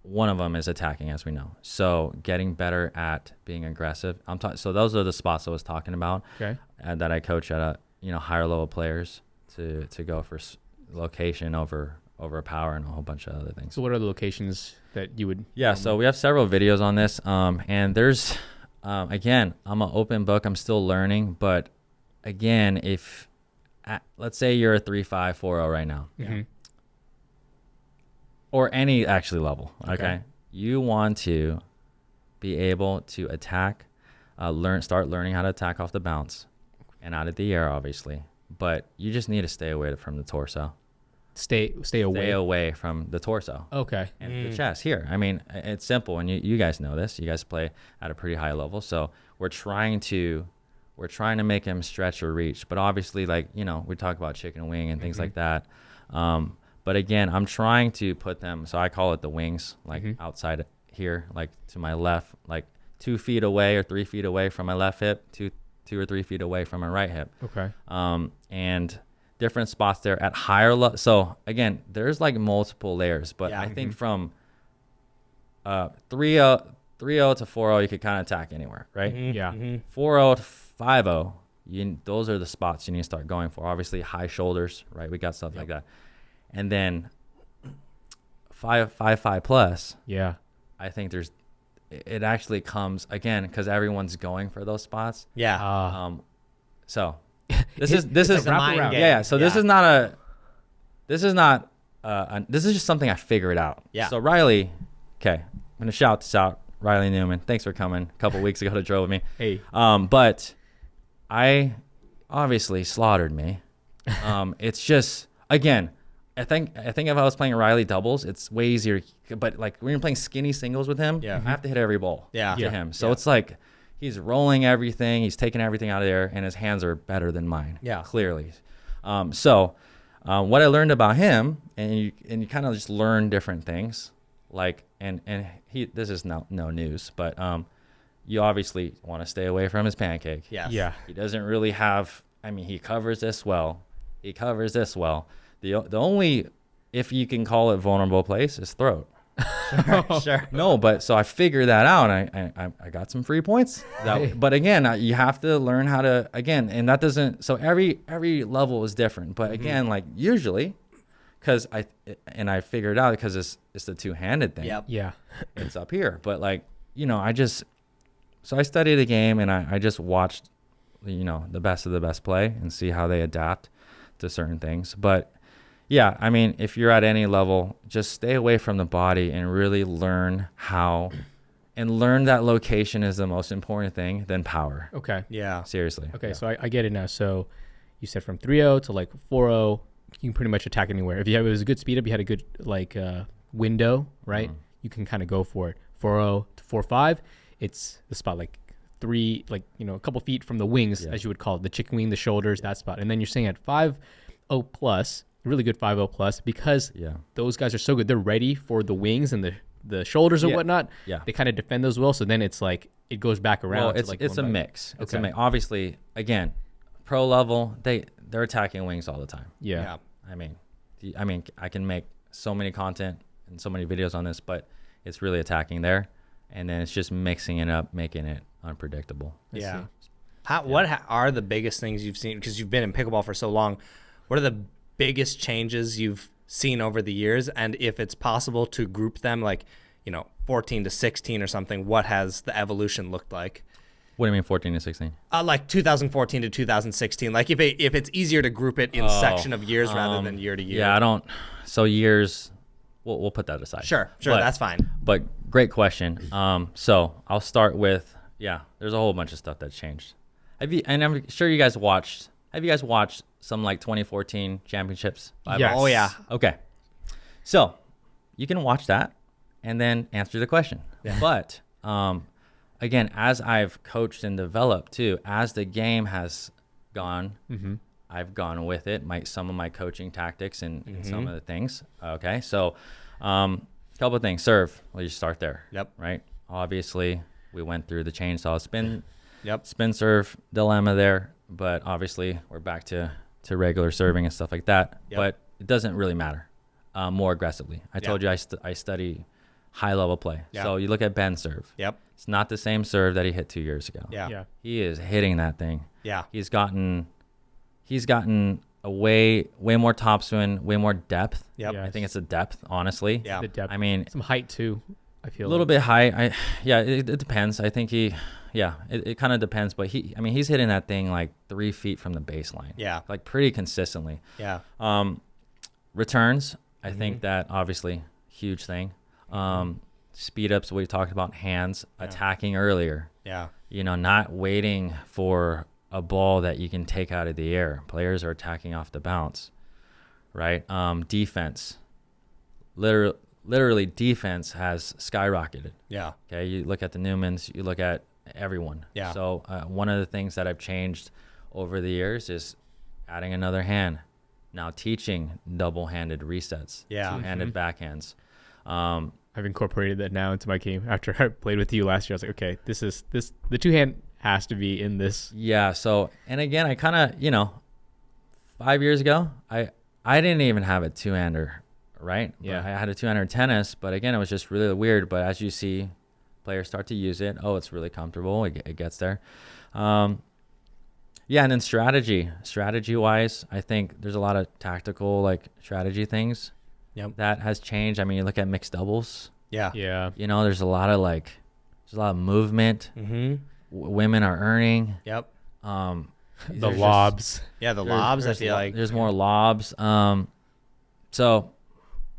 one of them is attacking, as we know. So getting better at being aggressive. So those are the spots I was talking about. Okay. That I coach at higher level players to go for location over power and a whole bunch of other things. So what are the locations that you would? Yeah. So we have several videos on this. And there's again, I'm an open book. I'm still learning, but again, let's say you're a 3-5, 4-0 right now. Mm-hmm. Or any actually level, okay? Okay. You want to be able to attack, start learning how to attack off the bounce and out of the air, obviously. But you just need to stay away from the torso. Stay away. Stay away from the torso Okay. and the chest. Here, I mean, it's simple, and you guys know this. You guys play at a pretty high level, so we're trying to make him stretch or reach. But obviously, like we talk about chicken wing and things like that. But again, I'm trying to put them, so I call it the wings, like outside here, like to my left, like 2 feet away or 3 feet away from my left hip, 2 or 3 feet away from my right hip. Okay. And different spots there at higher level. So again, there's like multiple layers, but I think from 3-0 to 4-0, you could kind of attack anywhere, right? Yeah. 4-0 to 5-0, those are the spots you need to start going for. Obviously, high shoulders, right? We got stuff like that. And then 5-5 plus. Yeah. I think it actually comes again because everyone's going for those spots. Yeah. So this is like a mind game. Yeah. So this is just something I figured out. Yeah. So Riley, okay, I'm gonna shout this out, Riley Newman. Thanks for coming a couple weeks ago to drill with me. Hey. But I obviously slaughtered me. It's just again. I think if I was playing Riley doubles, it's way easier. But like when you're playing skinny singles with him, I have to hit every ball to him. So it's like he's rolling everything, he's taking everything out of there, and his hands are better than mine. Yeah, clearly. So what I learned about him, and you kind of just learn different things. Like this is no news, but you obviously want to stay away from his pancake. Yes. Yeah. He doesn't really have. I mean, he covers this well. The only, if you can call it vulnerable place, is throat. Sure. No, but so I figured that out. And I got some free points. But again, you have to learn how to and that doesn't. So every level is different. But again, like usually, because I figured out because it's the two-handed thing. Yep. Yeah. It's up here. But like so I studied the game and I just watched the best of the best play and see how they adapt to certain things. But yeah, I mean, if you're at any level, just stay away from the body and really learn that location is the most important thing than power. Okay. Yeah. Seriously. Okay. Yeah. So I get it now. So you said from 3-0 to like 4-0, you can pretty much attack anywhere. If it was a good speed up, you had a good window, right? Mm-hmm. You can kind of go for it. 4-0 to 4-5, it's the spot like a couple feet from the wings, as you would call it, the chicken wing, the shoulders, that spot. And then you're saying at 5-0 plus, really good 5-0 plus, because those guys are so good. They're ready for the wings and the shoulders and whatnot. Yeah. They kind of defend those well. So then it's like it goes back around. Well, it's a mix. It's a mix. Obviously, again, pro level, they're attacking wings all the time. Yeah. I mean, I can make so many content and so many videos on this, but it's really attacking there. And then it's just mixing it up, making it unpredictable. Yeah. What are the biggest things you've seen? Because you've been in pickleball for so long. What are the biggest changes you've seen over the years? And if it's possible to group them, like 14 to 16 or something, what has the evolution looked like? What do you mean 14 to 16? Like 2014 to 2016. Like if it's easier to group it in section of years rather than year to year. Yeah, I don't. So years, we'll put that aside. Sure, that's fine. But great question. So I'll start with there's a whole bunch of stuff that's changed. And I'm sure you guys watched. Have you guys watched some like 2014 championships? Yes. Oh yeah. Okay. So you can watch that and then answer the question. Yeah. But again, as I've coached and developed too, as the game has gone, I've gone with it. Some of my coaching tactics and some of the things. Okay. So couple of things. Serve. We'll just start there. Yep. Right. Obviously, we went through the chainsaw spin. Yep. Spin serve dilemma there. But obviously, we're back to to regular serving and stuff like that. Yep. But it doesn't really matter. More aggressively. I told you I study high level play. Yeah. So you look at Ben's serve. Yep. It's not the same serve that he hit 2 years ago. Yeah. Yeah. He is hitting that thing. Yeah. He's gotten a way more topspin, way more depth. Yep. Yeah. I think it's the depth, honestly. Yeah. The depth. I mean, Some height too. I feel a little bit high. It depends. I think it kind of depends. But he's hitting that thing like 3 feet from the baseline. Yeah. Like pretty consistently. Yeah. Returns, I think that obviously huge thing. Speed ups, we talked about hands, attacking earlier. Yeah. Not waiting for a ball that you can take out of the air. Players are attacking off the bounce, right? Defense, literally defense has skyrocketed. Yeah. Okay, you look at the Newmans, you look at everyone. Yeah. So one of the things that I've changed over the years is adding another hand. Now teaching double-handed resets, Yeah. two-handed backhands. I've incorporated that now into my game. After I played with you last year, I was like, okay, the two hand has to be in this. Yeah. So, and again, I kind of, 5 years ago, I didn't even have a two-hander, right? Yeah. But I had a two-hander in tennis, but again, it was just really weird. But as you see players start to use it, it's really comfortable. It gets there. Yeah, and then strategy-wise, I think there's a lot of tactical strategy things that has changed. I mean, you look at mixed doubles. Yeah. Yeah. There's a lot of movement. Mm-hmm. Women are earning. Yep. The There's lobs. Yeah. The lobs, I feel like. there's more lobs. So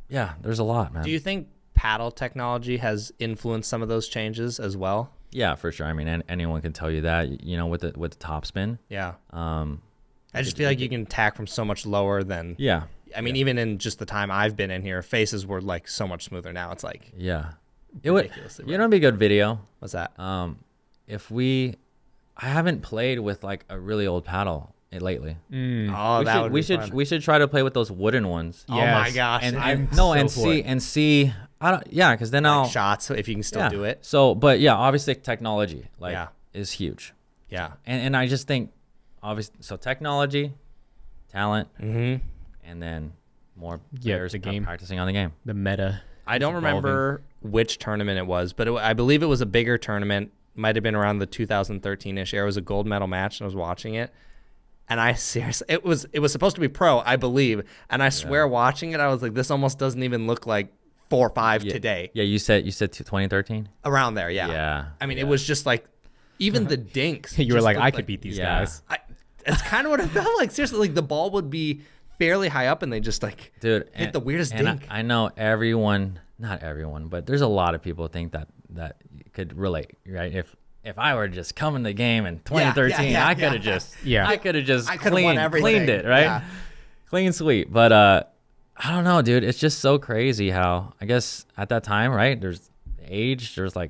yeah, there's a lot, man. Do you think paddle technology has influenced some of those changes as well? Yeah, for sure. I mean, anyone can tell you that. With the top spin. Yeah. Um, I just feel like you can attack from so much lower than. yeah, I mean, even in just the time I've been in here, faces were like so much smoother. Now it's like yeah. It would. ridiculously. It'd be a good video. What's that? I haven't played with a really old paddle lately. Oh, we that should, would we be should fun. we should try to play with those wooden ones. Oh my Yes. gosh! And I'm no, so and for it. see. I don't. Yeah, because then I'll. shots if you can still Yeah. do it. So, but yeah, obviously technology Yeah. is huge, Yeah. and I just think obviously technology, talent, Mm-hmm. and then more Yeah, players the game. practicing on the game. The meta. I don't remember which tournament it was, but I believe it was a bigger tournament. Might have been around the 2013-ish era. It was a gold medal match, and I was watching it. And I seriously, it was supposed to be pro, I believe. And I swear, watching it, I was like, this almost doesn't even look like 4 or 5 today. Yeah, you said 2013. Around there, yeah. Yeah. I mean, it was just like, even the dinks. You were just like, looked I could beat these Yeah. guys. It's kind of what it felt like. Seriously, like the ball would be fairly high up, and they just Dude, hit the weirdest and dink. I know everyone, not everyone, but there's a lot of people think that could relate, right? If I were to just come in the game in 2013, yeah, I could have yeah. just Yeah. I could have just I could've won everything. cleaned it, right? Yeah. Clean sweep. But I don't know, dude. It's just so crazy how I guess at that time, right? There's age, there's a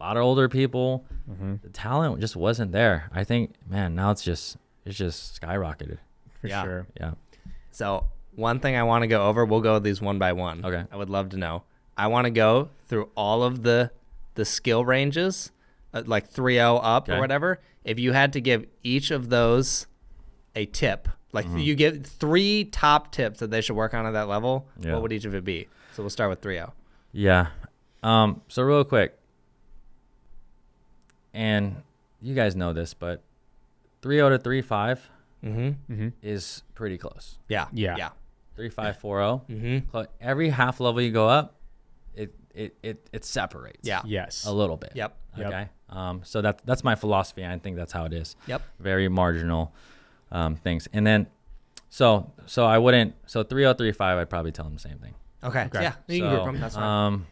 lot of older people. The talent just wasn't there. I think, man, now it's just skyrocketed. For Yeah. sure. Yeah. So one thing I want to go over, we'll go with these one by one. Okay. I would love to know. I want to go through all of the skill ranges, like 3-0 up or Okay. whatever. If you had to give each of those a tip, like you give 3 top tips that they should work on at that level, Yeah. what would each of it be? So we'll start with 3-0. Yeah. So real quick, and you guys know this, but 3-0 to 3-5 is pretty close. Yeah. Yeah. Yeah. 3-5, 4-0. Mm-hmm. Every half level you go up, it separates. Yeah. Yes. A little bit. Yep. Yep. Okay. So that's my philosophy. I think that's how it is. Yep. Very marginal things. And then so I wouldn't. So 3-0, 3-5, I'd probably tell them the same thing. Okay. Okay. Yeah. You can group them. That's fine.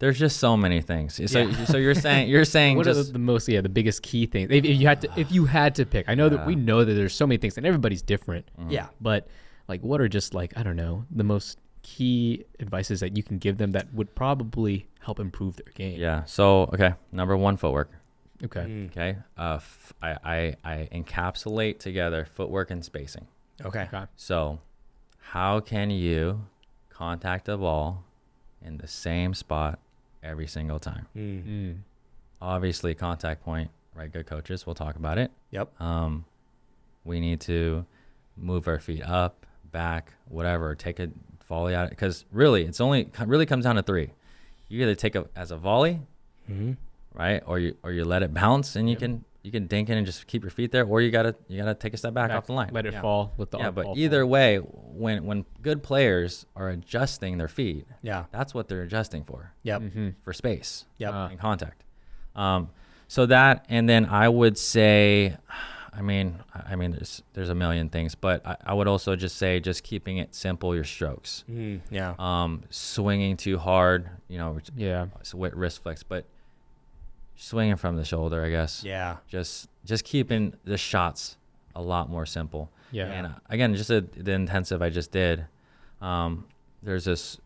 There's just so many things. So Yeah. so you're saying What are just the most the biggest key things? If you had to pick, I know that we know that there's so many things and everybody's different. Yeah. But what are just I don't know, the most key advices that you can give them that would probably help improve their game? yeah. So okay, number 1, footwork. Okay. Okay. I encapsulate together footwork and spacing. Okay. Okay. So how can you contact a ball in the same spot every single time? Obviously contact point, right? Good coaches, we'll talk about it. Yep. We need to move our feet up, back, whatever, take a volley out. Because really, really comes down to 3. You either take it as a volley, right? Or you let it bounce and you can dink it and just keep your feet there, or you gotta take a step back off the line. Let it fall. Let the but ball either fall. way, when good players are adjusting their feet, that's what they're adjusting for. For space. And contact. So that, and then I would say, I mean, there's a million things, but I would also just say just keeping it simple. Your strokes. Swinging too hard, wrist flex, but swinging from the shoulder, I guess. Just keeping the shots a lot more simple. And again, just the intensive I just did. There's this,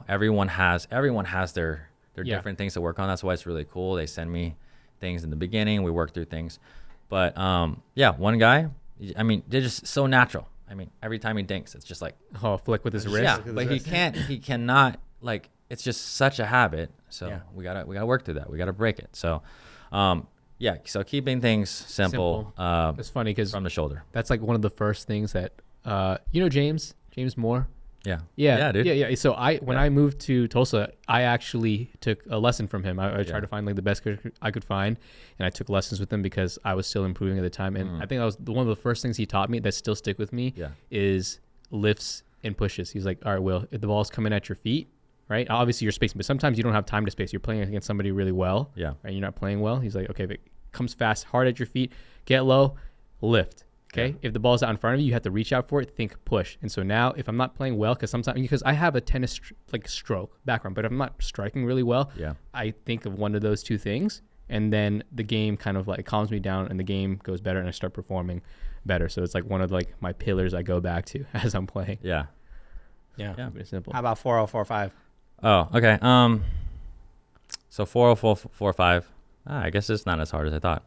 everyone has their different things to work on. That's why it's really cool. They send me things in the beginning. We work through things. But one guy, I mean, they're just so natural. I mean, every time he dinks, it's just like flick with his wrist. Yeah, but he cannot, like, it's just such a habit. So we gotta work through that. We gotta break it. So, so keeping things simple. It's funny because from the shoulder. That's like one of the first things that James Moore. Yeah, dude. Yeah. So when I moved to Tulsa, I actually took a lesson from him. I tried to find like the best coach I could find, and I took lessons with him because I was still improving at the time. And I think that was one of the first things he taught me that still stick with me is lifts and pushes. He's like, all right, Will, if the ball's coming at your feet, right? Obviously you're spacing, but sometimes you don't have time to space. You're playing against somebody really well, right? You're not playing well. He's like, okay, if it comes fast, hard at your feet, get low, lift. Okay. If the ball's out in front of you, you have to reach out for it, think push. And so now if I'm not playing well, because I have a tennis stroke background, but if I'm not striking really well, I think of one of those 2 things, and then the game kind of like calms me down and the game goes better and I start performing better. So it's like one of like my pillars I go back to as I'm playing. Yeah. Pretty simple. How about 4045? Oh, okay. So 4045. I guess it's not as hard as I thought.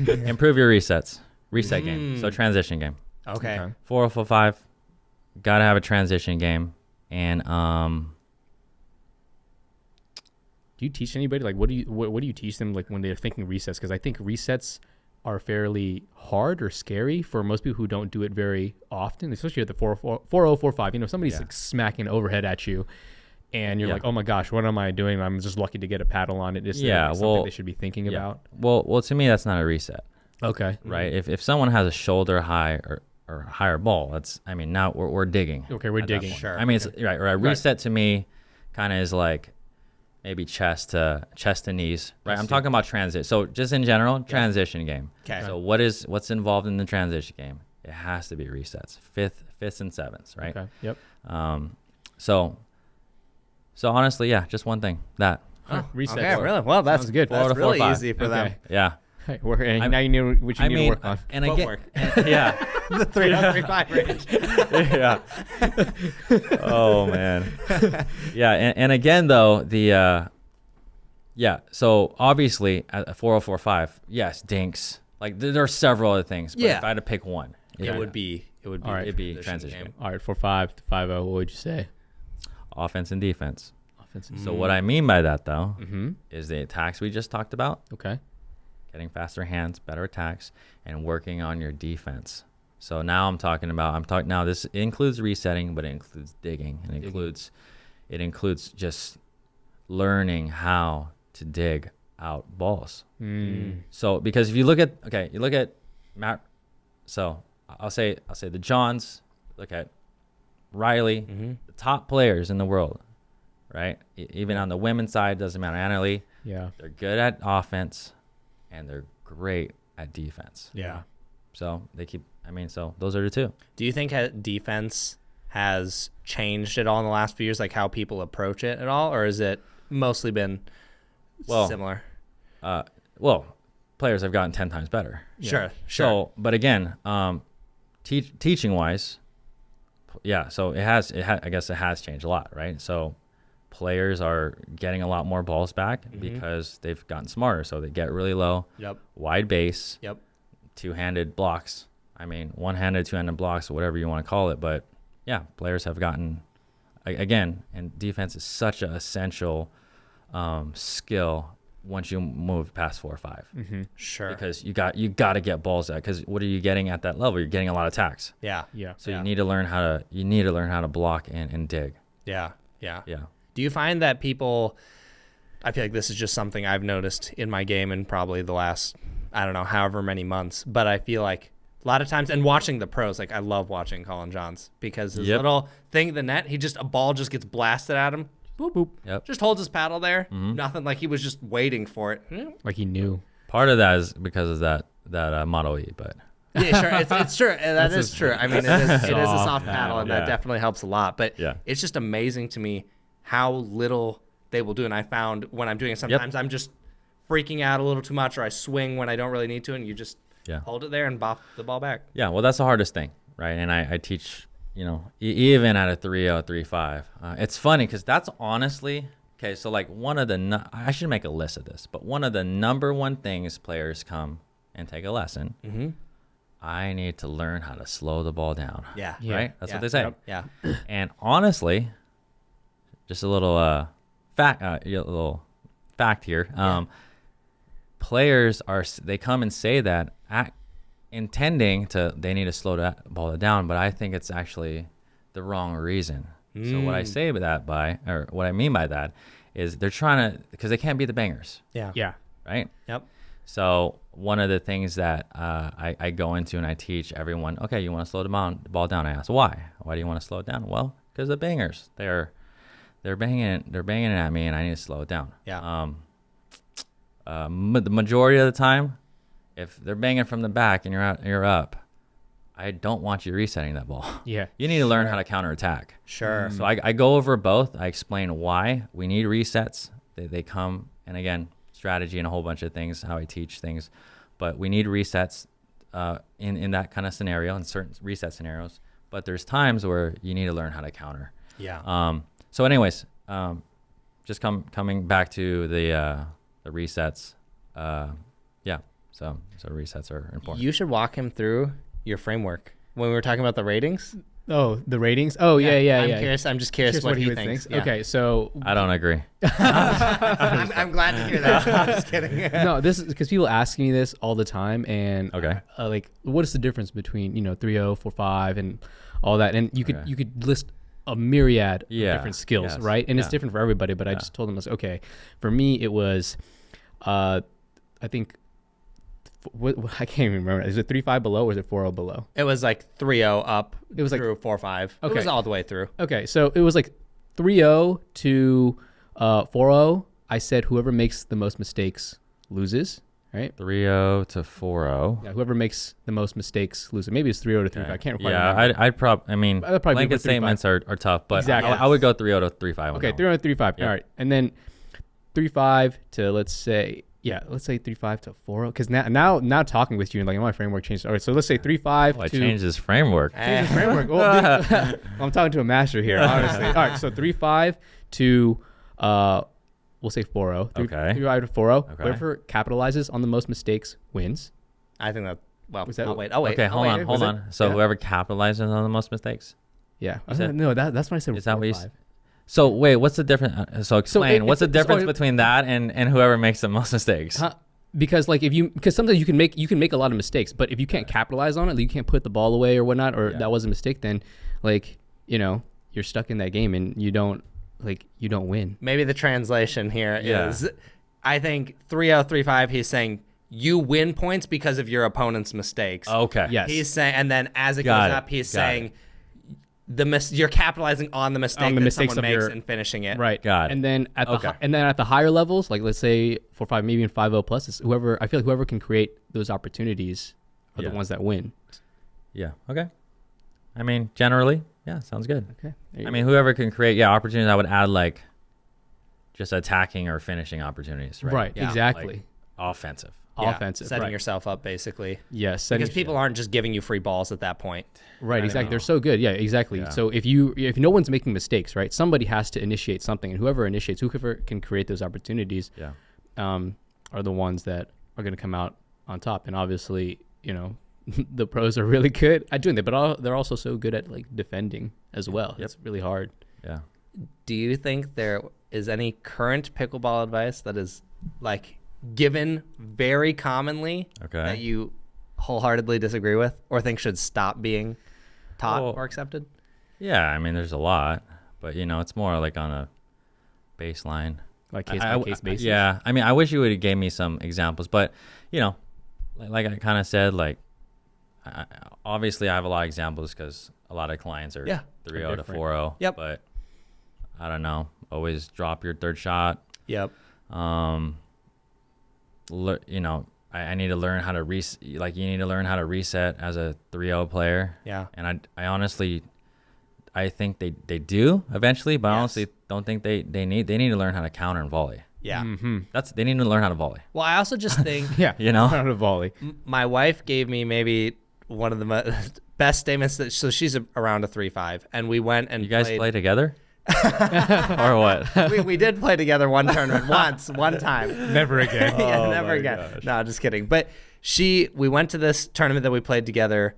Improve your resets. Reset game. So transition game. Okay. 4045. Gotta have a transition game. And do you teach anybody, like, what do you teach them, like, when they're thinking resets? Because I think resets are fairly hard or scary for most people who don't do it very often, especially at the 4045. Somebody's like smacking overhead at you, and you're like, oh my gosh, what am I doing? I'm just lucky to get a paddle on it. It's something they should be thinking about. Well, to me, that's not a reset. Okay. Right. If someone has a shoulder high or higher ball, now we're digging. Okay, we're digging. Sure. I mean, it's right. Right. Reset to me kind of is like maybe chest to knees. Right. I'm talking about transit. So just in general, transition game. Okay. So what's involved in the transition game? It has to be resets, fifths and sevenths. Right. Okay. Yep. So honestly, just one thing that. Reset. Okay, really? Well, that's good. That's really easy for them. Yeah. Now you know what you need to work on. And Footwork. Yeah. The 3.35 range. Yeah. Oh man. Yeah, and again though so obviously at 4045, yes, dinks. Like there are several other things, but if I had to pick one, it would be all right, it'd be transition game. All right, 4-5 to 5-0, what would you say? Offense and defense. Offense. So what I mean by that though is the attacks we just talked about. Okay. Getting faster hands, better attacks, and working on your defense. So now I'm talking now this includes resetting, but it includes digging. And it includes just learning how to dig out balls. So because if you look at Matt, so I'll say the Johns, look at Riley, the top players in the world, right? Even on the women's side, doesn't matter. Anna Lee, they're good at offense and they're great at defense. Yeah. So so those are the 2. Do you think defense has changed at all in the last few years, like how people approach it at all, or has it mostly been similar? Players have gotten 10 times better. Sure. So, but again, teaching wise, so I guess it has changed a lot, right? So players are getting a lot more balls back because they've gotten smarter. So they get really low, wide base, two-handed blocks. One-handed, two-handed blocks, whatever you want to call it. But players have gotten, again, and defense is such an essential skill once you move past 4 or 5. Mm-hmm. Sure. Because you got to get balls out, because what are you getting at that level? You're getting a lot of attacks. Yeah. Yeah. So Yeah. you need to learn how to block and dig. Yeah. Yeah. Yeah. Do you find that people, I feel like this is just something I've noticed in my game in probably the last, I don't know, however many months, but I feel like a lot of times, and watching the pros, like I love watching Colin Johns, because his little thing, the net, a ball just gets blasted at him. Boop, boop. Yep. Just holds his paddle there. Nothing, like he was just waiting for it. Like he knew. Part of that is because of that Model E, but Yeah, sure. It's true. That is true. I mean, it is a soft paddle, paddle, and that definitely helps a lot. But Yeah. it's just amazing to me how little they will do. And I found when I'm doing it, sometimes I'm just freaking out a little too much, or I swing when I don't really need to, and you just hold it there and bop the ball back. yeah, well, that's the hardest thing, right? And I teach, even at a 3.0, 3.5. It's funny because that's honestly, okay, so like I should make a list of this, but one of the number one things players come and take a lesson, I need to learn how to slow the ball down. Yeah. Right? That's what they say. Yeah. And honestly, just a little fact here. Players they come and say that intending they need to slow that ball down, but I think it's actually the wrong reason. So what I say what I mean by that is they're trying to, because they can't beat the bangers. Yeah. Yeah. Right? Yep. So one of the things that I go into and I teach everyone, okay, you want to slow the ball down? I ask, why? Why do you want to slow it down? Well, because the bangers, they're banging it at me, and I need to slow it down. Yeah. The majority of the time, if they're banging from the back and you're up, I don't want you resetting that ball. Yeah. You need to learn how to counterattack. Sure. So I go over both. I explain why we need resets. They come, and again, strategy and a whole bunch of things, how I teach things. But we need resets in that kind of scenario, in certain reset scenarios. But there's times where you need to learn how to counter. Yeah. So anyways, just coming back to the resets. So resets are important. You should walk him through your framework when we were talking about the ratings. Oh, the ratings? Oh, yeah. I'm just curious what he would thinks. think. Okay, so I don't agree. I'm glad to hear that. I'm just kidding. no, this is because people ask me this all the time, and Okay. like, what is the difference between 3.0, 4.5, and all that? And you could list a myriad of different skills, right? And it's different for everybody. But I just told them, okay, for me it was, I think. I can't even remember. Is it 3.5 below or is it 4.0 below? It was like 3.0 up. It was like through 4.5. Okay. It was all the way through. Okay, so it was like 3.0 to 4.0. I said whoever makes the most mistakes loses, right? 3.0 to 4.0. Yeah, whoever makes the most mistakes loses. Maybe it's 3.0 to 3.5. I can't quite Yeah, remember. I'd probably I'd probably blanket go 3.5. statements are tough, but Exactly. I would go 3.0 to 3.5. Okay, 3.0 to 3.5. Yep. All right, and then 3.5 to let's say 3.5 to 4.0. Because now talking with you and like my framework changed. All right, so let's say 3.5 I to changed this framework. change the framework. Well, I'm talking to a master here, honestly. All right, so 3.5 to we'll say 4.0. Okay. 3.5 to 4.0. Okay. Whoever capitalizes on the most mistakes wins. I think that. Well, Was that- I'll wait. Okay, hold on. Was it? So Yeah. whoever capitalizes on the most mistakes. Yeah. said- No, that's what I said. Is that what you 4.5. So wait, what's the difference? So explain. What's the it's- difference between that and whoever makes the most mistakes? Because sometimes you can make a lot of mistakes, but if you can't capitalize on it, like you can't put the ball away or whatnot, or that was a mistake, then you're stuck in that game and you don't win. Maybe the translation here is, I think 3.0, 3.5. He's saying you win points because of your opponent's mistakes. Okay. Yes. He's saying, and then as it Got goes it. up, he's Got saying you're capitalizing on the mistake that mistakes someone of makes your- and finishing it. Right. Got it. And then at Okay. the higher levels, like let's say 4.5, maybe even 5.0 plus, is I feel like whoever can create those opportunities are the ones that win. Yeah. Okay. I mean, generally, sounds good. Okay. I mean, whoever can create opportunities, I would add like just attacking or finishing opportunities. Right. Right. Yeah. Exactly. Like, offensive. Yeah, Offensive. setting right. yourself up basically. Yes. Because people aren't just giving you free balls at that point. Right, I exactly. know. They're so good. Yeah, exactly. Yeah. So if no one's making mistakes, right? Somebody has to initiate something, and whoever can create those opportunities, Yeah. are the ones that are going to come out on top. And obviously, the pros are really good at doing that, but they're also so good at like defending as well. Yep. It's really hard. Yeah. Do you think there is any current pickleball advice that is like given very commonly that you wholeheartedly disagree with or think should stop being taught or accepted? Yeah, I mean, there's a lot, but it's more like on a baseline, like case by case basis. Yeah, I mean, I wish you would have gave me some examples, but like I kind of said, like obviously I have a lot of examples because a lot of clients are 3-0 to 4-0. Yep. But I don't know. Always drop your third shot. Yep. I need to learn how to you need to learn how to reset as a 3-0 player. Yeah. And I honestly, I think they do eventually, but I honestly don't think they need to learn how to counter and volley. Yeah. They need to learn how to volley. Well, I also just think how to volley. My wife gave me maybe one of the best statements so she's around a 3-5, and we went and you guys play together. Or what? we did play together one tournament one time. Never again. Never again. Gosh. No, just kidding. But we went to this tournament that we played together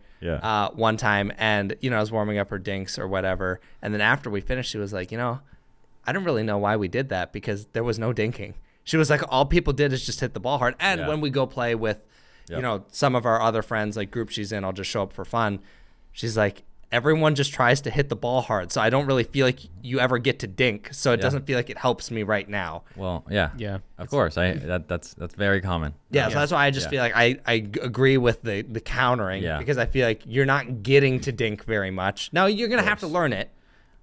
one time, and I was warming up her dinks or whatever, and then after we finished, she was like, I don't really know why we did that because there was no dinking. She was like, all people did is just hit the ball hard. And when we go play with, some of our other friends, like group she's in, I'll just show up for fun. She's like, everyone just tries to hit the ball hard. So I don't really feel like you ever get to dink. So it doesn't feel like it helps me right now. Well, yeah. Of course. That's very common. Yeah. So that's why I just feel like I agree with the countering because I feel like you're not getting to dink very much. Now you're going to have to learn it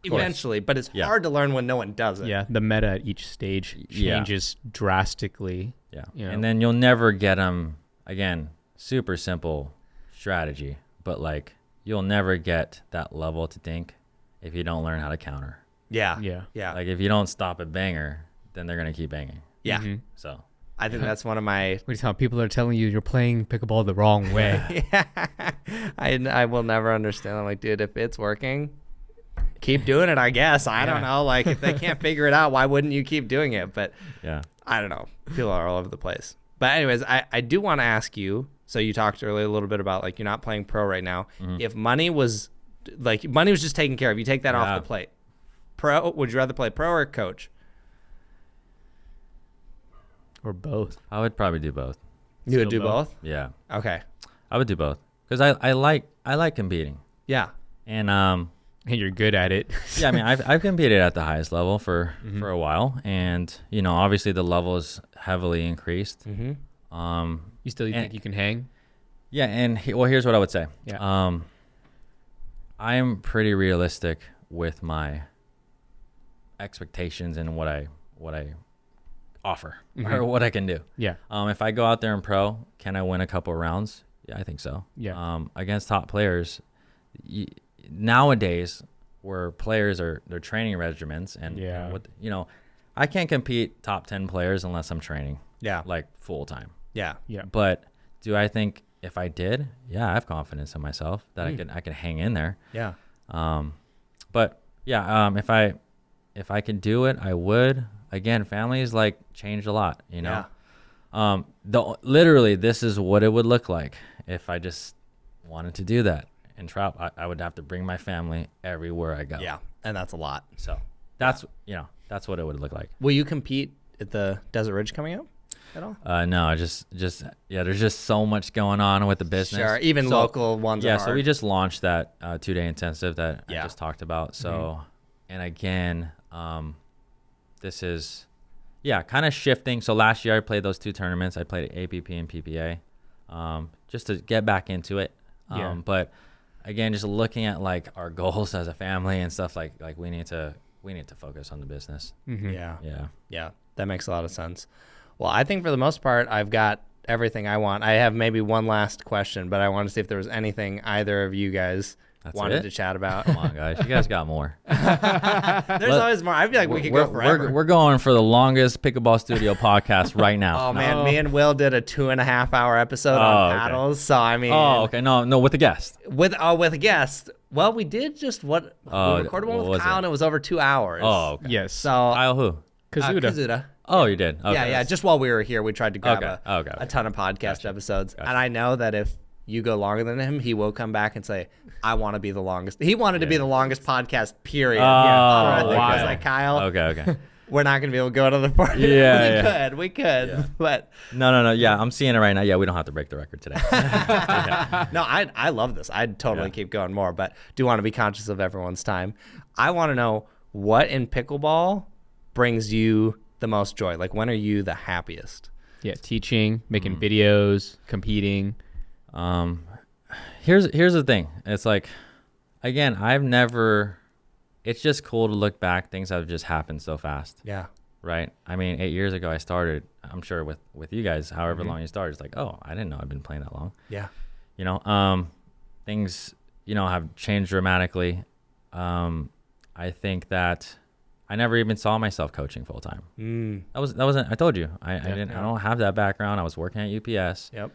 eventually, but it's hard to learn when no one does it. Yeah. The meta at each stage changes drastically. Yeah. And then you'll never get them, again, super simple strategy, but like, you'll never get that level to dink if you don't learn how to counter. Yeah. Like if you don't stop at banger, then they're gonna keep banging. Yeah. So I think that's one of my. What how people are telling you you're playing pickleball the wrong way. I will never understand. I'm like, dude, if it's working, keep doing it. I guess I don't know. Like if they can't figure it out, why wouldn't you keep doing it? But I don't know. People are all over the place. But anyways, I do want to ask you. So you talked earlier a little bit about like you're not playing pro right now. If money was just taken care of, you take that off the plate. Pro, would you rather play pro or coach? Or both? I would probably do both. You would do both? Yeah. Okay. I would do both because I like competing. Yeah. And you're good at it. Yeah, I mean I've competed at the highest level for a while, and obviously the level is heavily increased. You still think you can hang? Yeah, and here's what I would say. Yeah. I'm pretty realistic with my expectations and what I offer or what I can do. Yeah. If I go out there in pro, can I win a couple of rounds? Yeah, I think so. Yeah. Against top players, where players are their training regimens and I can't compete top 10 players unless I'm training. Yeah. Like full time. Yeah. But do I think if I did, I have confidence in myself that I could hang in there. Yeah. But if I could do it, I would. Again, families like changed a lot, literally this is what it would look like if I just wanted to do that and travel. I would have to bring my family everywhere I go. Yeah. And that's a lot. So that's what it would look like. Will you compete at the Desert Ridge coming up at all? No, just there's just so much going on with the business. Sure, even local ones are hard. So we just launched that 2-day intensive that I just talked about. So, and again, this is, kind of shifting. So last year I played those 2 tournaments. I played APP and PPA just to get back into it. But again, just looking at like our goals as a family and stuff like we need to focus on the business. Yeah, that makes a lot of sense. Well, I think for the most part, I've got everything I want. I have maybe one last question, but I want to see if there was anything either of you guys wanted to chat about. Come on, guys. You guys got more. There's always more. I feel like we could go forever. We're going for the longest Pickleball Studio podcast right now. Oh, man. Me and Will did a 2.5-hour episode on paddles. So, I mean. Oh, okay. No, with a guest. With a guest. Well, we did just we recorded one with Kyle, and it was over 2 hours. Oh, okay. Yes. So Kyle who? Kazuda. Oh, you did? Okay. Yeah. Just while we were here, we tried to grab a ton of podcast episodes. And I know that if you go longer than him, he will come back and say, I want to be the longest. He wanted to be the longest podcast, period. Oh, I was like, Kyle. Okay. we're not going to be able to go another 40. We could, Yeah. but No. Yeah, I'm seeing it right now. Yeah, we don't have to break the record today. no, I love this. I'd totally keep going more, but do want to be conscious of everyone's time. I want to know what in pickleball brings you the most joy. Like, when are you the happiest? Yeah, teaching, making videos, competing. Here's the thing. It's like, again, it's just cool to look back. Things have just happened so fast. Yeah. Right. I mean, 8 years ago I started, I'm sure with you guys, however long you started, it's like, oh, I didn't know I'd been playing that long. Yeah. Things, have changed dramatically. I think that I never even saw myself coaching full time. That wasn't, I told you, I don't have that background. I was working at UPS. Yep.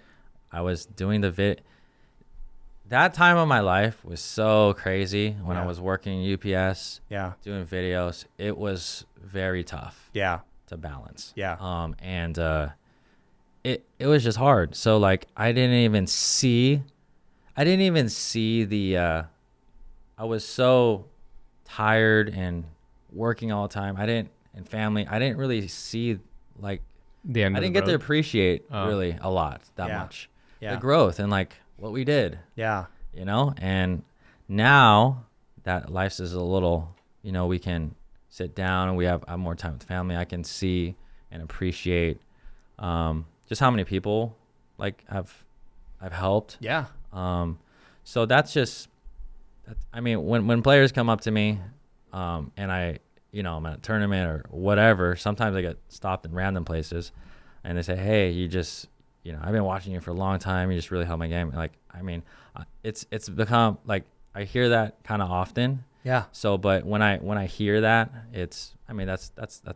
I was doing that time of my life was so crazy when I was working UPS, doing videos. It was very tough to balance. Yeah. It was just hard. So like, I didn't even see the, I was so tired and working all the time. I didn't really see like, I didn't get to appreciate really a lot that much. The growth and like what we did. Yeah. And now that life is a little, we can sit down and we have more time with family. I can see and appreciate just how many people like I've helped. Yeah. So that's just, I mean, when players come up to me and I'm at a tournament or whatever, sometimes I get stopped in random places and they say, hey, I've been watching you for a long time. You just really helped my game. Like, I mean, it's become like, I hear that kind of often. Yeah. So, but when I hear that, that's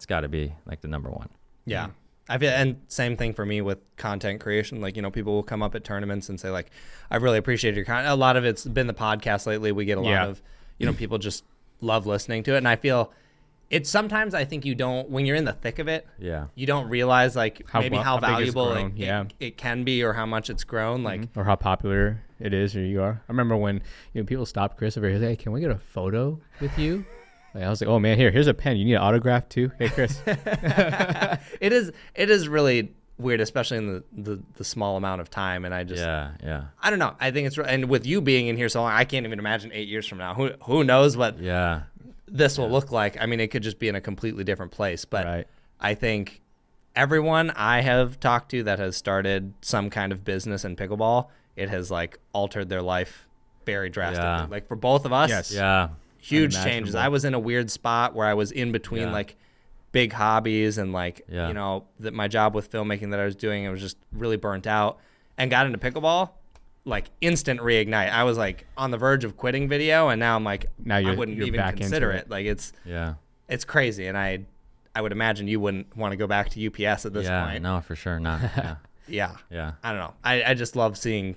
got to be like the number one. Yeah. I feel, and same thing for me with content creation. Like, people will come up at tournaments and say like, I really appreciate your content. A lot of it's been the podcast lately. We get a lot of, people just love listening to it. And I feel it's sometimes, I think you don't, when you're in the thick of it, you don't realize like how valuable it can be or how much it's grown. Like, or how popular it is or you are. I remember when people stopped Christopher, hey, can we get a photo with you? Like, I was like, oh man, here's a pen. You need an autograph too? Hey, Chris. It is really weird, especially in the small amount of time. And I just, I don't know. I think it's, and with you being in here so long, I can't even imagine 8 years from now. Who knows what this will look like. I mean, it could just be in a completely different place. But I think everyone I have talked to that has started some kind of business in pickleball, it has like altered their life very drastically. Like for both of us, huge changes. I was in a weird spot where I was in between like big hobbies and like, that my job with filmmaking that I was doing, I was just really burnt out and got into pickleball. Like instant reignite. I was like on the verge of quitting video, and now I'm like, I wouldn't even consider it. Like it's crazy, and I would imagine you wouldn't want to go back to UPS at this point. No, for sure not. Yeah. I don't know. I just love seeing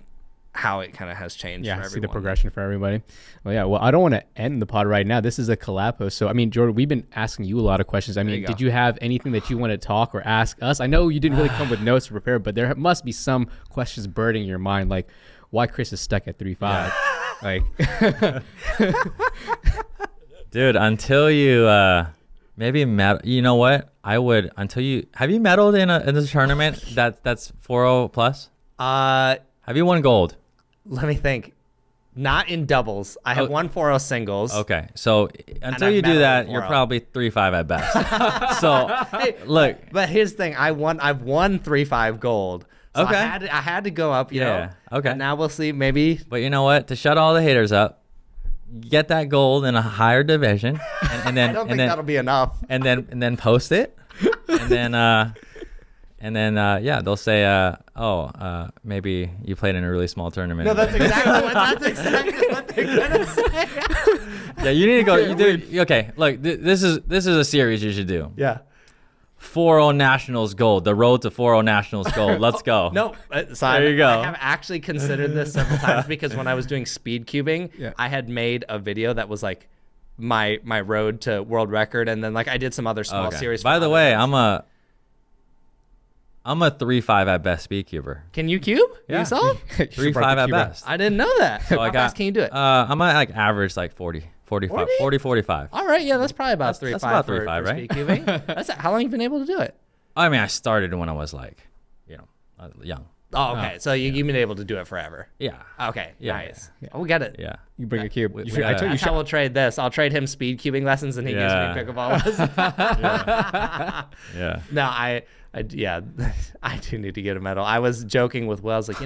how it kind of has changed. Yeah, for everyone. See the progression for everybody. Well, I don't want to end the pod right now. This is a collab post. So, I mean, Jordan, we've been asking you a lot of questions. I mean, did you have anything that you want to talk or ask us? I know you didn't really come with notes to prepare, but there must be some questions burning in your mind, like why Chris is stuck at 3.5. Like, dude, until you maybe you know what? I would until you have you medaled in this tournament that's 4.0 plus? Have you won gold? Let me think. Not in doubles. I have won 4.0 singles. Okay, so until you do that, you're probably 3.5 at best. So look, but here's the thing: I've won 3.5 gold. So I had to go up. You know. Okay. And now we'll see. Maybe. But you know what? To shut all the haters up, get that gold in a higher division, and then I don't think that'll be enough. And then post it, and then they'll say, maybe you played in a really small tournament. No, that's exactly what they're gonna say. Yeah, you need to go. Okay, look, this is a series you should do. Yeah. 4.0 Nationals gold. The road to 4.0 Nationals gold. Let's go. No, there you go. I have actually considered this several times because when I was doing speed cubing, I had made a video that was like my road to world record, and then like I did some other small series. By the way, I'm a 3.5 at best speed cuber. Can you cube yourself? 3.5 at best. I didn't know that. So How fast can you do it? I'm at like average like 40 45, 40, 45. All right, yeah, that's probably about That's 3.5 about for 3.5, right? speed cubing. How long you been able to do it? I mean, I started when I was like, young. Oh, okay. So you've been able to do it forever. Yeah. Okay, Yeah, nice. Oh, we got it. Yeah. You bring a cube. We I gotta- told you. That's how we'll trade this. I'll trade him speed cubing lessons, and he gives Yeah. me pickleball lessons. Yeah. No, I do need to get a medal. I was joking with Will. I was like,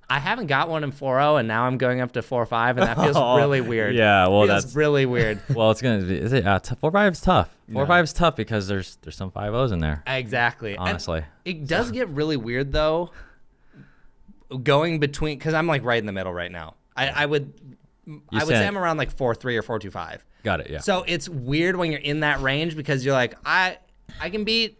I haven't got one in 4.0, and now I'm going up to 4.5, and that feels really weird. Yeah, well, feels that's really weird. well, it's gonna be. Is it 4.5 is tough. 4.5 is tough because there's some 5.0s in there. Exactly. Honestly, And it does get really weird though. Going between, because I'm like right in the middle right now. I would say I'm around like 4.3 or 4.25. got it. Yeah. So it's weird when you're in that range because you're like, I can beat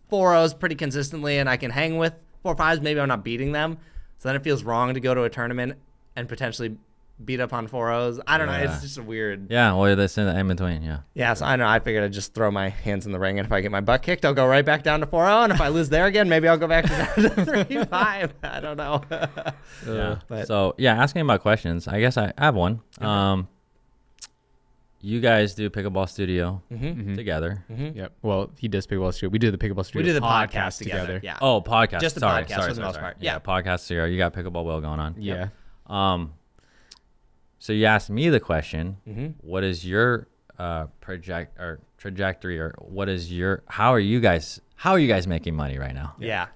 4.0s pretty consistently, and I can hang with 4.5s. Maybe I'm not beating them. So then it feels wrong to go to a tournament and potentially beat up on 4.0s. I don't know. It's just a weird. Yeah. Well, that's in between. Yeah. Yeah, so I don't know. I figured I'd just throw my hands in the ring, and if I get my butt kicked, I'll go right back down to 4.0. And if I lose there again, maybe I'll go back to 3.5. I don't know. Yeah. But- So yeah, asking about questions. I guess I have one. You guys do pickleball studio together. Yep. Well, he does pickleball studio. We do the pickleball studio. We do the podcast together. Yeah. Oh, podcast. Just the sorry, podcast sorry, for the sorry, most sorry. part. Yeah, Yeah. podcast studio. You got pickleball will going on. Yeah. So you asked me the question. What is your trajectory, or what is your? How are you guys making money right now? Yeah.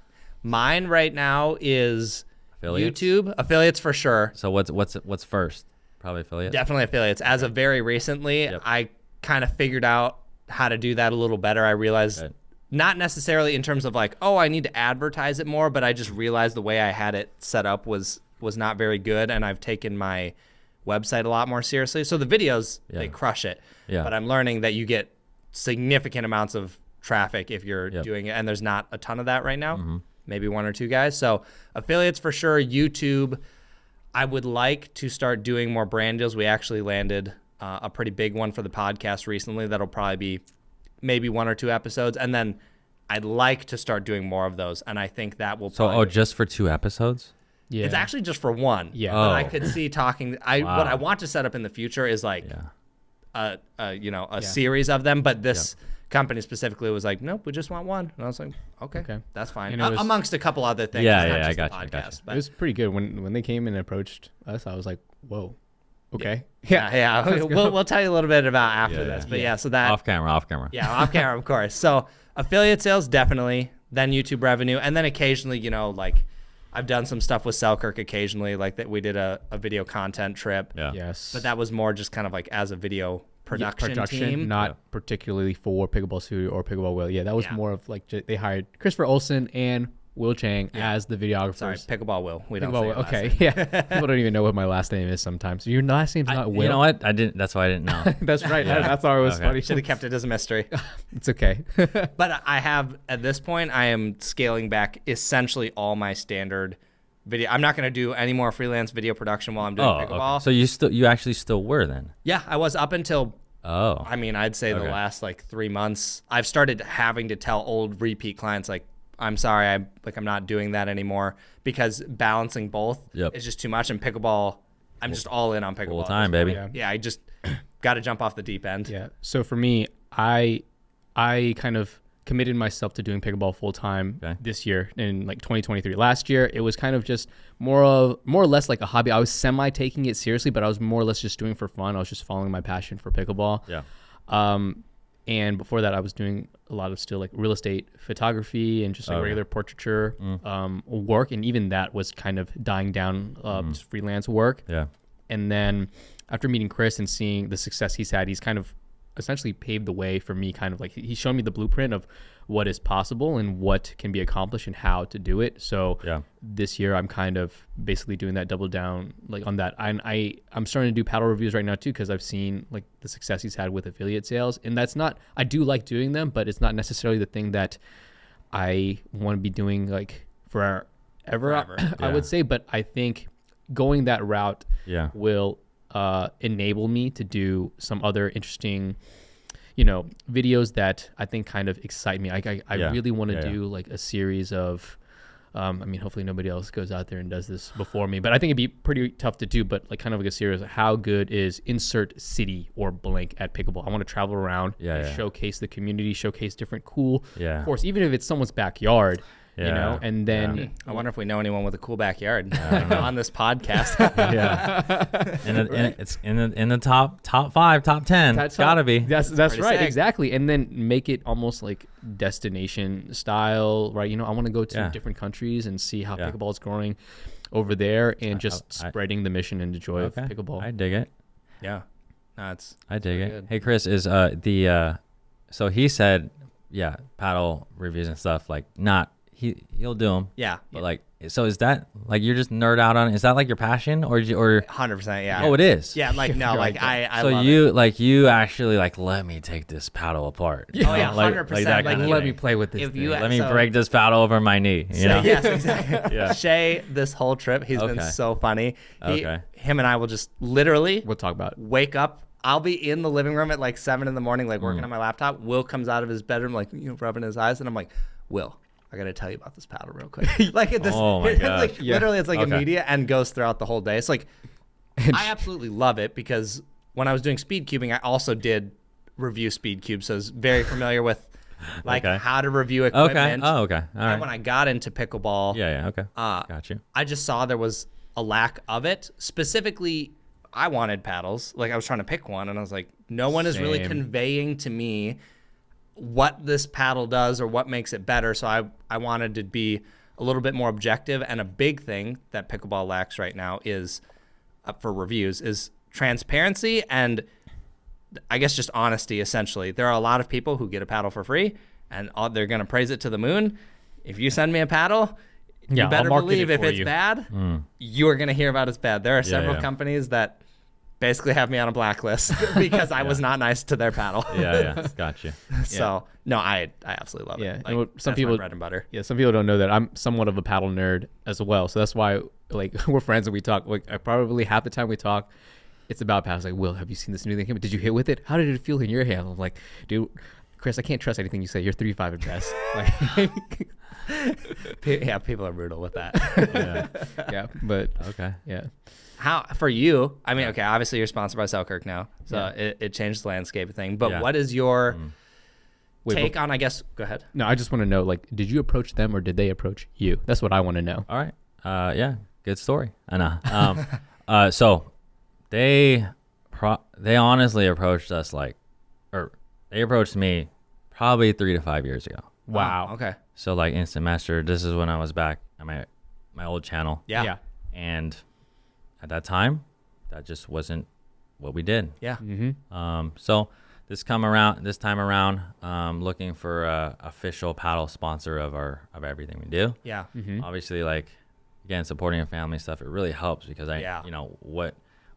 Mine right now is Affiliates? YouTube. Affiliates for sure. So what's first? Probably affiliate. Definitely affiliates. As of very recently, I kind of figured out how to do that a little better. I realized Good. not necessarily in terms of like, oh, I need to advertise it more, but I just realized the way I had it set up was not very good, and I've taken my website a lot more seriously. So the videos, they crush it. Yeah. But I'm learning that you get significant amounts of traffic if you're Yep. doing it, and there's not a ton of that right now. Maybe one or two guys. So affiliates for sure. YouTube. I would like to start doing more brand deals. We actually landed a pretty big one for the podcast recently. That'll probably be maybe 1 or 2 episodes. And then I'd like to start doing more of those. And I think that will So probably just for 2 episodes? Yeah. it's actually just for one. Yeah. But Oh. I could see talking. What I want to set up in the future is like Yeah. a series of them. But this company specifically was like, nope, we just want one. And I was like, okay. That's fine. And it was- Amongst a couple other things. Yeah, it's not yeah, just I the got you, podcast, It but- was pretty good when they came and approached us. I was like, whoa, okay. Yeah. We'll tell you a little bit about after Yeah, this. yeah. But yeah, so that Off camera. yeah, off camera, of course. So affiliate sales, definitely. Then YouTube revenue, and then occasionally, like I've done some stuff with Selkirk occasionally, like that we did a video content trip. Yeah. Yes. But that was more just kind of like as a video production team. not particularly for Pickleball Studio or Pickleball Will. Yeah, that was Yeah. more of like they hired Christopher Olsen and Will Chang as the videographers. Sorry, Pickleball Will. We don't Pickleball say Will. your last Okay, name. yeah. People don't even know what my last name is sometimes. Your last name's not Will. You know what? I didn't. That's why I didn't know. That's right. That's why it was Okay. funny. Should have kept it as a mystery. It's okay. But I have, at this point, I am scaling back essentially all my standard video. I'm not going to do any more freelance video production while I'm doing pickleball. Okay. So you actually still were then? Yeah, I was up until, Oh. I mean, I'd say the Okay. last like 3 months. I've started having to tell old repeat clients like, I'm sorry, I'm not doing that anymore, because balancing both is just too much. And pickleball, I'm just all in on pickleball. Full time, baby. Yeah, I just got to jump off the deep end. Yeah. So for me, I kind of committed myself to doing pickleball full time this year in like 2023. Last year, it was kind of just more or less like a hobby. I was semi taking it seriously, but I was more or less just doing it for fun. I was just following my passion for pickleball. Yeah. And before that, I was doing a lot of still like real estate photography and just like regular portraiture work. And even that was kind of dying down, just freelance work. Yeah. And then after meeting Chris and seeing the success he's had, he's kind of essentially paved the way for me. Kind of like he showed me the blueprint of what is possible and what can be accomplished and how to do it. So this year I'm kind of basically doing that double down like on that. I'm starting to do paddle reviews right now too, because I've seen like the success he's had with affiliate sales, and that's not, I do like doing them, but it's not necessarily the thing that I want to be doing like forever. I would say. But I think going that route will enable me to do some other interesting, videos that I think kind of excite me. I really want to do like a series of I mean, hopefully nobody else goes out there and does this before me, but I think it'd be pretty tough to do. But like, kind of like a serious, how good is insert city or blank at pickleball? I want to travel around, showcase the community, showcase different cool course, even if it's someone's backyard. You know, and then I wonder if we know anyone with a cool backyard on this podcast. And it's in the top 5, top 10. It's gotta be. That's right, sick. exactly. And then make it almost like destination style, right? You know, I want to go to different countries and see how pickleball is growing over there, and just spreading the mission and the joy of pickleball. I dig it. Yeah, I dig it. good. Hey Chris, is so he said paddle reviews and stuff, like not. He'll do them. Yeah. But like, so is that like you're just nerd out on it? Is that like your passion or 100%? Yeah. Oh, it is. Yeah. Like no. Like I. So love you it. like you actually like let me take this paddle apart. Oh yeah. 100%. Like that Like, kind of let thing. me play with this. If thing. you- Let me so- break this paddle over my knee. You know? Yes, exactly. Yeah. Shay, this whole trip, he's been Okay. so funny. Okay. Him and I will just literally We'll talk about it. wake up. I'll be in the living room at like 7 a.m, like working on my laptop. Will comes out of his bedroom, like rubbing his eyes, and I'm like, Will, I gotta tell you about this paddle real quick. Like this, Oh my gosh. like literally, it's like Okay. immediate and goes throughout the whole day. It's like I absolutely love it because when I was doing speed cubing, I also did review speed cubes, so I was very familiar with like how to review Okay. equipment. Oh, okay. All And right. when I got into pickleball, Yeah. Okay. Got you. I just saw there was a lack of it. Specifically, I wanted paddles. Like I was trying to pick one, and I was like, no one is really Same. conveying to me what this paddle does or what makes it better. So I wanted to be a little bit more objective. And a big thing that pickleball lacks right now is, for reviews, is transparency and I guess just honesty. Essentially, there are a lot of people who get a paddle for free, and they're going to praise it to the moon. If you send me a paddle, Yeah, you better I'll market believe it if for it's you. bad, you're going to hear about it's bad. There are several yeah. companies that basically have me on a blacklist because I was not nice to their paddle. Yeah. Got you. So, no, I absolutely love Yeah, it. and Like, some that's people- my bread and butter. Yeah, some people don't know that I'm somewhat of a paddle nerd as well. So that's why, like, we're friends and we talk. Like, probably half the time we talk, it's about paddles. Like, Will, have you seen this new thing? Did you hit with it? How did it feel in your hand? I'm like, dude, Chris, I can't trust anything you say. You're 3-5 at best. Like, Yeah, people are brutal with that. Yeah. yeah, but Okay. yeah. How for you? I mean, okay, obviously you're sponsored by Selkirk now, so it changed the landscape thing. But Yeah. what is your Wait, take on? I guess go ahead. No, I just want to know, like, did you approach them or did they approach you? That's what I want to know. All right. Yeah. Good story. I know. So they honestly approached us they approached me probably 3 to 5 years ago. Wow. Oh, okay. So like Instant Master, this is when I was back at my old channel. Yeah. And at that time, that just wasn't what we did. Yeah. Mm-hmm. So this time around, looking for a official paddle sponsor of everything we do. Yeah. Obviously, like again, supporting a family stuff, it really helps because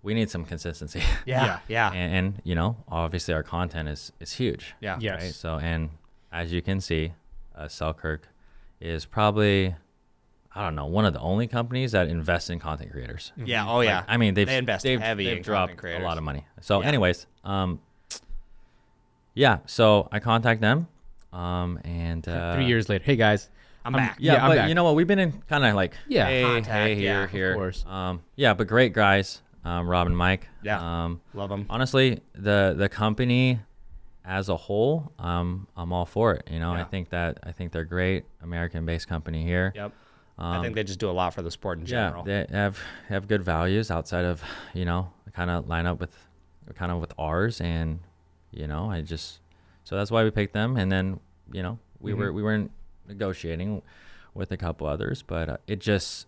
we need some consistency. Yeah. Yeah. and obviously our content is huge. Yeah. Yes. Right. So, and as you can see, Selkirk is probably, I don't know, one of the only companies that invest in content creators. Yeah. Oh yeah. I mean, they invest heavy in dropped content creators. a lot of money. So, Yeah. anyways, so I contact them, and 3 years later, hey guys, I'm back. Yeah, I'm but back. you know what? We've been in kind of like hey, Contact, yeah, here, of course. yeah, but great guys, Rob and Mike. Yeah. Love them. Honestly, the company as a whole, I'm all for it. You know, Yeah. I think they're great, American-based company here. Yep. I think they just do a lot for the sport in general. Yeah, they have good values outside of kind of line up with ours, and so that's why we picked them. And then we were negotiating with a couple others, but it just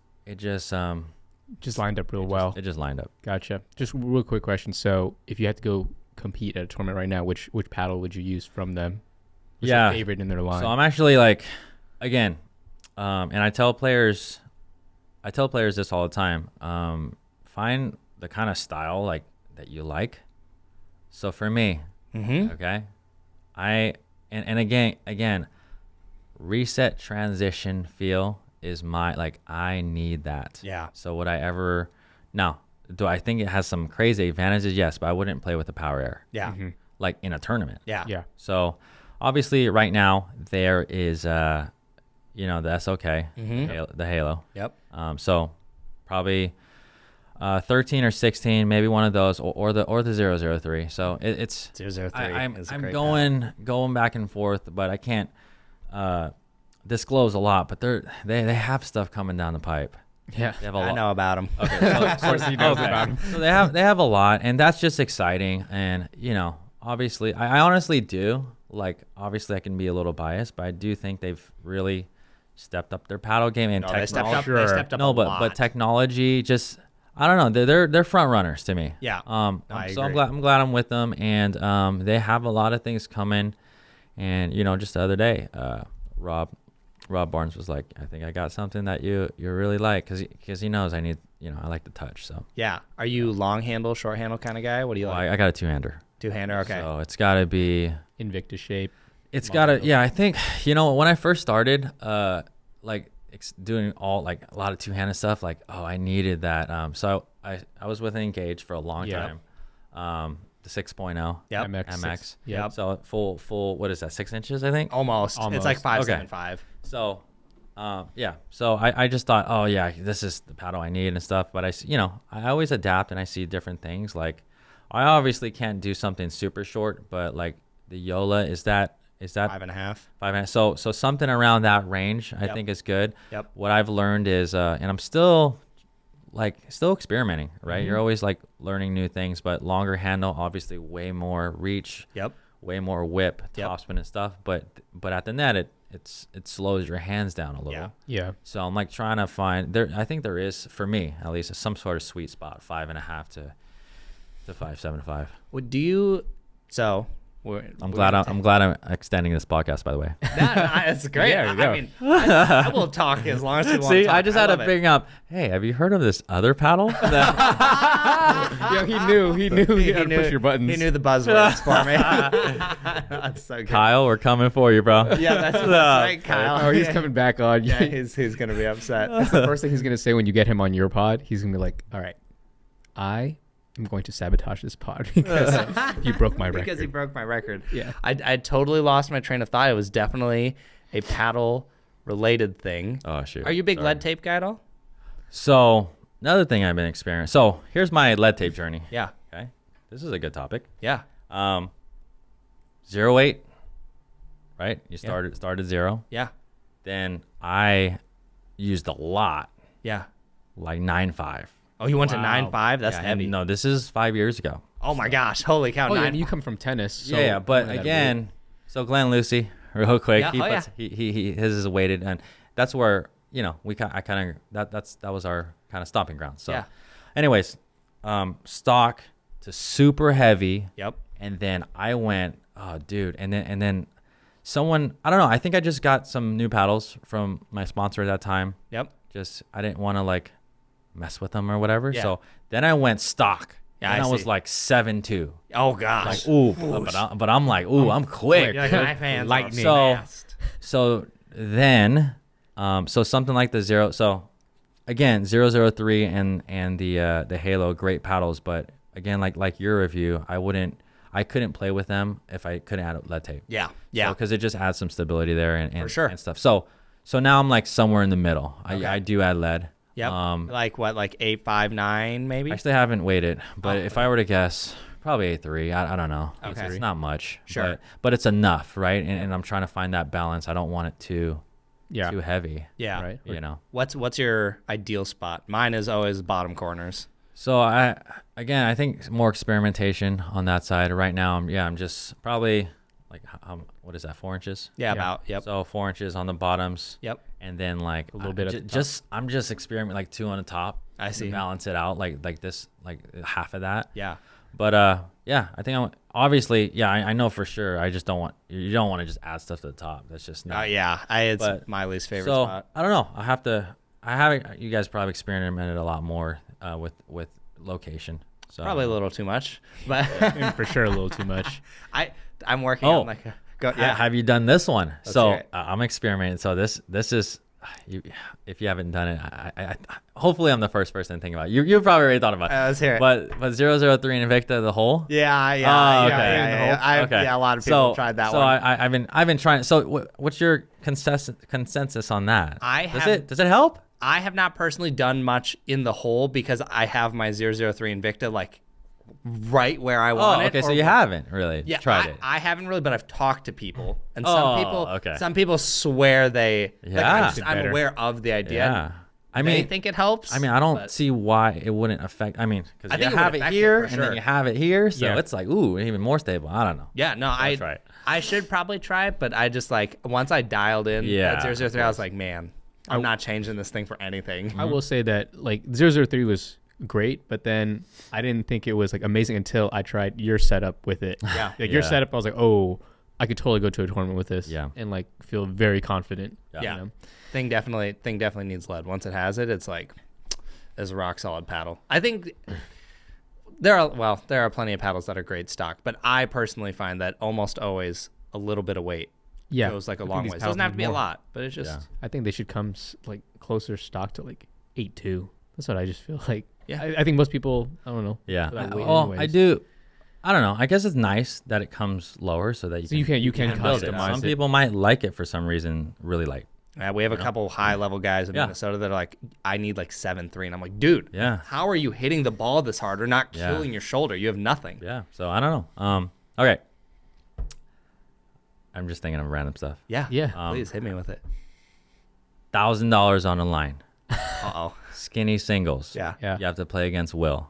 lined up real well. It just lined up. Gotcha. Just real quick question. So if you had to go compete at a tournament right now, which paddle would you use from them? What's your favorite in their line? So I'm actually like, again, and I tell players this all the time. Find the kind of style like that you like. So for me, okay, and again, reset transition feel is I need that. Yeah. So would I ever? Now, do I think it has some crazy advantages? Yes, but I wouldn't play with a power air. Yeah. Like in a tournament. Yeah. yeah. So obviously right now there is the SOK, the Halo. Yep. So probably 13 or 16, maybe one of those, or the 003. So it's 003. I'm is a great going back and forth, but I can't disclose a lot. But they have stuff coming down the pipe. Yeah, They have a I lot. know about them. Okay, so, of course he knows about him. So they have a lot, and that's just exciting. And obviously, I honestly do obviously I can be a little biased, but I do think they've really stepped up their paddle game and They stepped technology. up. They stepped up a lot. But technology just, I don't know, they're front runners to me. Yeah. I So I'm agree. glad I'm with them, and they have a lot of things coming. And just the other day, Rob Barnes was like, I think I got something that you really like, because he knows I need, I like to touch. So Yeah. Are you long handle, short handle kind of guy? What do you well, like? I got a two-hander. Two-hander. Okay. So it's got to be. Invictus shape. It's got to, yeah. I think when I first started, doing all a lot of two-handed stuff, I needed that. So I was with Engage for a long Yeah. time. The 6.0. Yep. MX. Yep. So full. What is that? 6 inches, I think. Almost. It's like Almost. 5.75. So, yeah. So I just thought, oh yeah, this is the paddle I need and stuff. But I always adapt and I see different things. Like, I obviously can't do something super short, but the Yola is that 5.5. 5.5. So something around that range, I Yep. think is good. Yep. What I've learned is, and I'm still experimenting, right? You're always learning new things, but longer handle, obviously way more reach, Yep. way more whip, Yep. topspin and stuff. But at the net, it slows your hands down a little. Yeah. Yeah. So I'm trying to find there. I think there is, for me at least, some sort of sweet spot, 5.5 to 5.75. Would do you? So. I'm glad I'm extending this podcast, by the way. That's great. Yeah, there you go. I mean, I will talk as long as you want. See, to talk. I just had to love it. bring up. Hey, have you heard of this other paddle? Yeah, he knew he had to push your buttons. He knew the buzzwords for me. That's so good. Kyle, we're coming for you, bro. Yeah, that's right, Kyle. Oh, he's coming back on. Yeah, he's gonna be upset. That's the first thing he's gonna say when you get him on your pod. He's gonna be like, "All right, I am going to sabotage this pod because he broke my record." Because he broke my record. Yeah. I totally lost my train of thought. It was definitely a paddle related thing. Oh shoot. Are you a big Sorry. lead tape guy at all? So another thing I've been experiencing. So here's my lead tape journey. Yeah. Okay, this is a good topic. Yeah. 0.8. Right. You started 0. Yeah. Then I used a lot, Yeah. 9.5. Oh, you went to Wow. 9.5? That's Yeah, heavy. no, this is 5 years ago. Oh my gosh. Holy cow. Oh, yeah, 9. and you come from tennis. So Yeah, but that again, so Glenn Lucy, real quick, Yeah, he oh, puts, he his is weighted, and that's where that was our kind of stomping ground. So, Yeah. anyways, stock to super heavy, Yep. and then I went, oh dude, and then someone, I don't know, I think I just got some new paddles from my sponsor at that time. Yep. Just I didn't want to mess with them or whatever. Yeah. So then I went stock. Yeah, and I I was see. 7.2. Oh gosh. Ooh, but I'm I'm quick. You're like, my fans lightning. are So- fast. So then, so something like the 0. So again, 003 and the Halo, great paddles. But again, like your review, I couldn't play with them if I couldn't add lead tape. Yeah. Yeah. Because it just adds some stability there and For sure. and stuff. So now I'm somewhere in the middle. Okay. I do add lead. Yep. Like what? Like 8.59 maybe? I actually haven't weighted, but Oh, if I were to guess, probably 8.3. I don't know. Okay. It's not much. Sure. But it's enough, right? And I'm trying to find that balance. I don't want it too Yeah. heavy. Yeah. Right. You know. What's your ideal spot? Mine is always bottom corners. So I think more experimentation on that side. Right now, I'm just probably what is that, 4 inches? Yeah, about. Yep. So 4 inches on the bottoms. Yep. And then a little bit at the top. I'm just experimenting 2 on the top. I see. To balance it out like this, half of that. Yeah. But yeah, I think obviously, yeah, I know for sure. I just don't want you don't want to just add stuff to the top. That's just not. Yeah. It's But- my least favorite So spot. I don't know. I haven't. You guys probably experimented a lot more with location. So Probably a little too much, but And for sure, a little too much. I'm working Oh. on go. Yeah. Have you done this one? So hear it. I'm experimenting. So this is if you haven't done it, I hopefully I'm the first person to think about it. You've probably already thought about it. Let's hear it. But 003 Invicta, the hole. Yeah. Okay. Yeah, a lot of people tried that so one. I've been trying. So what's your consensus on that? Does it help? I have not personally done much in the hole because I have my 003 Invicta like right where I want it. Okay, so you haven't really tried it. I haven't really, but I've talked to people, and some people swear they. Yeah. I'm aware of the idea. Yeah. I mean, they think it helps. I mean, I don't see why it wouldn't affect. I mean, because you think it have would it affect here it for and then sure. you have it here, so Yeah. it's like even more stable. I don't know. Yeah, no, That's right. I should probably try it, but I just like once I dialed in Yeah, at 003, of I was course. like, man, I'm not changing this thing for anything. I will say that like 003 was great, but then I didn't think it was like amazing until I tried your setup with it. Yeah. Like your Yeah. setup, I was like, oh, I could totally go to a tournament with this. Yeah. And like feel very confident. Yeah. Yeah. You know? Thing definitely needs lead. Once it has it, it's like there's a rock solid paddle. I think there are plenty of paddles that are great stock, but I personally find that almost always a little bit of weight Yeah. goes like a I think long these way. It paddles doesn't have to need be a more. lot, but it's just Yeah. I think they should come like closer stock to like 8.2. That's what I just feel like. Yeah. I think most people, I don't know. Yeah. that weight Well, anyways. I do. I don't know. I guess it's nice that it comes lower so that So you can build it. customize Some it. people might like it for some reason really light. we have a couple high level guys in Yeah. Minnesota that are like, I need like 7.3, and I'm like, dude, Yeah. how are you hitting the ball this hard or not Yeah. killing your shoulder? You have nothing. Yeah. So I don't know. Okay. I'm just thinking of random stuff. Yeah, Yeah. Please hit me with it. $1,000 on the line. Uh-oh. Skinny singles. Yeah. Yeah. You have to play against Will.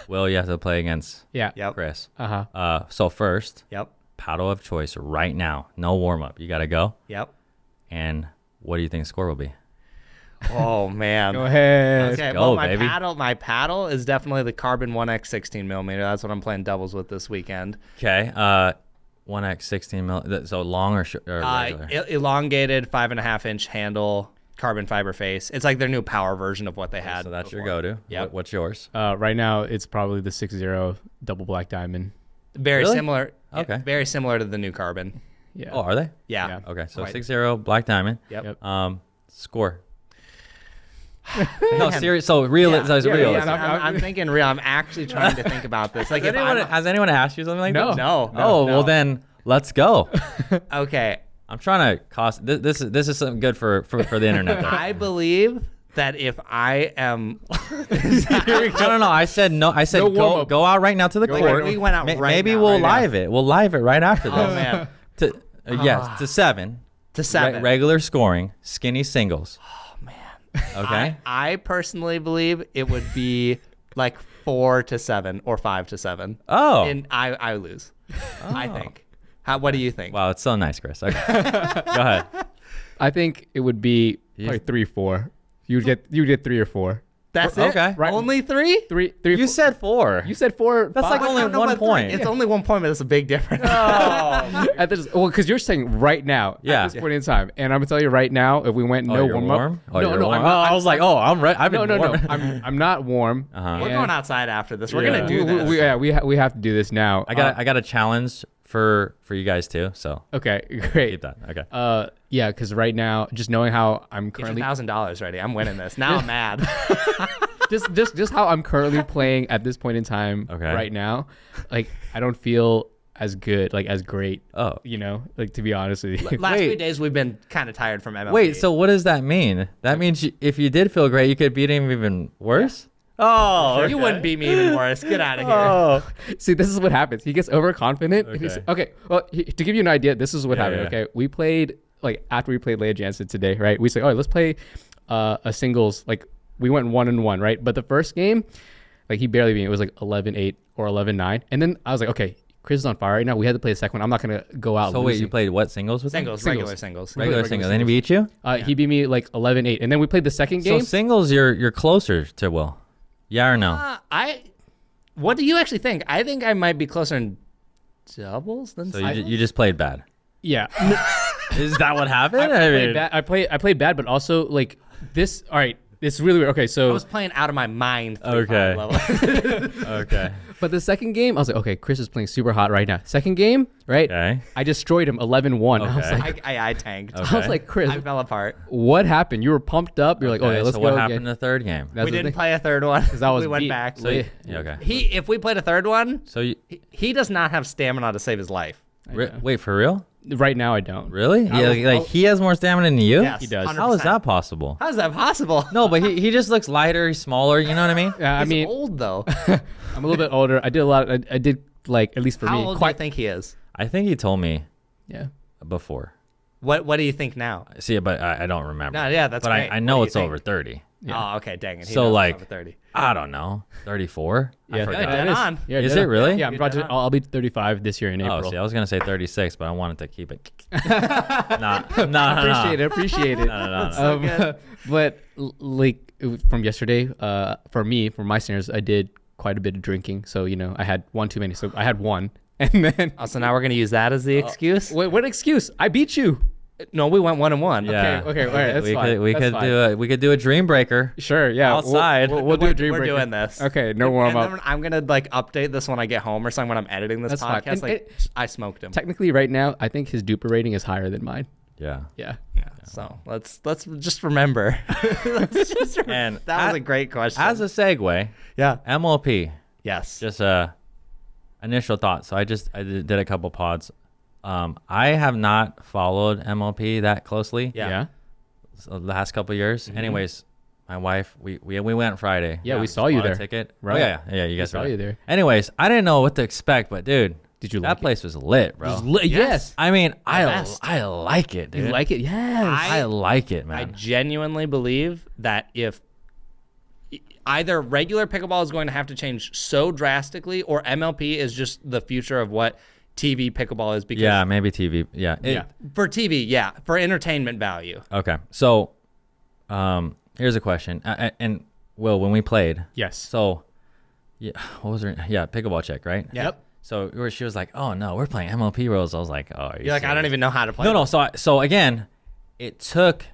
Will, you have to play against Yeah. Yep. Chris. Uh-huh. So first, Yep. paddle of choice right now. No warm up. You got to go. Yep. And what do you think the score will be? Oh man. Go ahead. Okay, go, well, baby. my paddle is definitely the Carbon 1X 16 millimeter. That's what I'm playing doubles with this weekend. Okay. 1x 16 mil. So long or regular? Elongated 5.5 inch handle, carbon fiber face. It's like their new power version of what they had. So that's your before. go-to. Yep. What's yours? Right now, it's probably the 6.0 double black diamond. Very Really? similar. Okay. Very similar to the new carbon. Yeah. Oh, are they? Yeah. Yeah. Okay. So Quite. 6-0 black diamond. Yep. Yep. Score. No, serious. So real. Yeah. So it's Yeah, real. yeah, I'm thinking real. I'm actually trying to think about this. Like, Has anyone asked you something like No. that? No. Oh, well then let's go. Okay. I'm trying to cost. This is something good for the internet. Though. I believe that if I am, No. I said no. I said No go warm-up. go out right now to the court. we went out right Maybe now, we'll right now. live it. We'll live it right after this. Oh man, Yes, to 7. to 7. Regular scoring, skinny singles. Oh man. Okay. I personally believe it would be like 4-7 or 5-7. Oh. And I lose. I think. What do you think? Wow, it's so nice, Chris. Okay. Go ahead. I think it would be probably 3-4. You'd get 3 or 4. That's it. Okay. Right. Only 3? 3. You 4. said 4. You said 4. That's like 5. only No, 1 but point. It's only 1 point, but that's a big difference. Well, because you're saying right now Yeah. at this point in time, and I'm gonna tell you right now, if we went no you're warm warm? up, Oh, no, you're no, warm? I'm not, I was like, I'm ready. I've been no, warm. I'm not warm. Uh-huh. We're and going outside after this. We're Yeah. gonna do this. We have to do this now. I got a challenge for you guys too. So Okay, keep great. that. Okay. Yeah, because right now, just knowing how I'm Get your currently, $1,000 ready. I'm winning this. Now I'm mad. just how I'm currently playing at this point in time, Okay. right now, like I don't feel as good, like as great. Oh. You know, like to be honest with you. Last Wait. few days we've been kind of tired from MLB. Wait. So what does that mean? That means if you did feel great, you could beat him even worse. Oh. you wouldn't beat me even worse. Get out of here. Oh. See, this is what happens. He gets overconfident. And he's, Okay. okay. Well, to give you an idea, this is what Yeah, happened. yeah. Okay, we played like after we played Leah Jansen today, right? We said, all right, let's play a singles. Like we went 1-1, right? But the first game, like he barely beat me. It was like 11-8 or 11-9, and then I was like, okay, Chris is on fire right now. We had to play the second one. I'm not gonna go out. So wait, losing. you played what singles with him? Singles, Singles. regular singles. Regular singles. Then he beat you. He beat me like 11-8, and then we played the second game. So singles, you're closer to Will. Yeah or no? What do you actually think? I think I might be closer in doubles than So singles. you just played bad. Yeah, Is that what happened? I played bad. I played bad, but also like this. All right, It's really weird. Okay, I so was playing out of my mind. Okay. Level. Okay. but the second game, I was like, okay, Chris is playing super hot right now. Second game, right? Okay. I destroyed him 11-1. I was Okay. like, I tanked. Okay. I was like, Chris, I fell apart. what happened? You were pumped up. You're like, okay, let's so go. what again. happened in the third game? That's We the didn't thing. play a third one. I was we went beat. back. So you- Yeah, okay. If we played a third one, So you he does not have stamina to save his life. wait for real? Right now, I don't. Really? Yeah, like he has more stamina than you? Yes, He does. 100%. How is that possible? How is that possible? No, but he just looks lighter, he's smaller, you know what I mean? Yeah, I He's mean, old though. I'm a little bit older. I did a lot. I did like at least for How me. old do you Quite. think he is? I think he told me Yeah. before. What do you think now? See, but I don't remember. No, yeah, that's but great. I What know do you it's think? over 30. Yeah. Oh, okay, dang it. He So, knows it's like, over 30. I don't know. 34? I Yeah, forgot. dead it is. on. Yeah, Is dead it on. really? Yeah, I'm You're about dead to. on. I'll be 35 this year in April. Oh, see, I was going to say 36, but I wanted to keep it. nah. Appreciate it. No. So good. But like from yesterday, for me, for my standards, I did quite a bit of drinking. So I had one too many. So I had one, and then Oh, so now we're gonna use that as the excuse? wait, what excuse? I beat you. No, we went 1-1. Yeah. Okay, all right, that's we fine. Could, we That's could fine. we could do a dream breaker. Sure, yeah. Outside. We'll do a dream We're breaker. doing this. Okay, no warm And up. then I'm gonna update this when I get home or something when I'm editing this That's fine. podcast. And I smoked him. Technically, right now, I think his duper rating is higher than mine. Yeah. Yeah. Yeah. So let's just remember. Let's just remember. And that was a great question. As a segue, yeah. MLP, Yes. just initial thoughts. So I did a couple pods. I have not followed MLP that closely. Yeah. The last couple years. Mm-hmm. Anyways, my wife, we went Friday. Yeah, we saw you Bought a there. Ticket. Right. Oh, yeah. You guys saw were you there. Anyways, I didn't know what to expect, but dude, Did you that like it? place was lit, bro. Yes. I mean, I best. like it, dude. You like it? Yes. I like it, I man. genuinely believe that if either regular pickleball is going to have to change so drastically or MLP is just the future of what TV pickleball is because Yeah, maybe TV. Yeah. Yeah. for TV, yeah, for entertainment value. Okay. So, here's a question. And Will, when we played, Yes. so yeah, what was her? Yeah, pickleball chick, right? Yeah. Yep. So she was like, "Oh no, we're playing MLP rules." I was like, "Oh, You're like, I don't even know how to play. No. So again, it took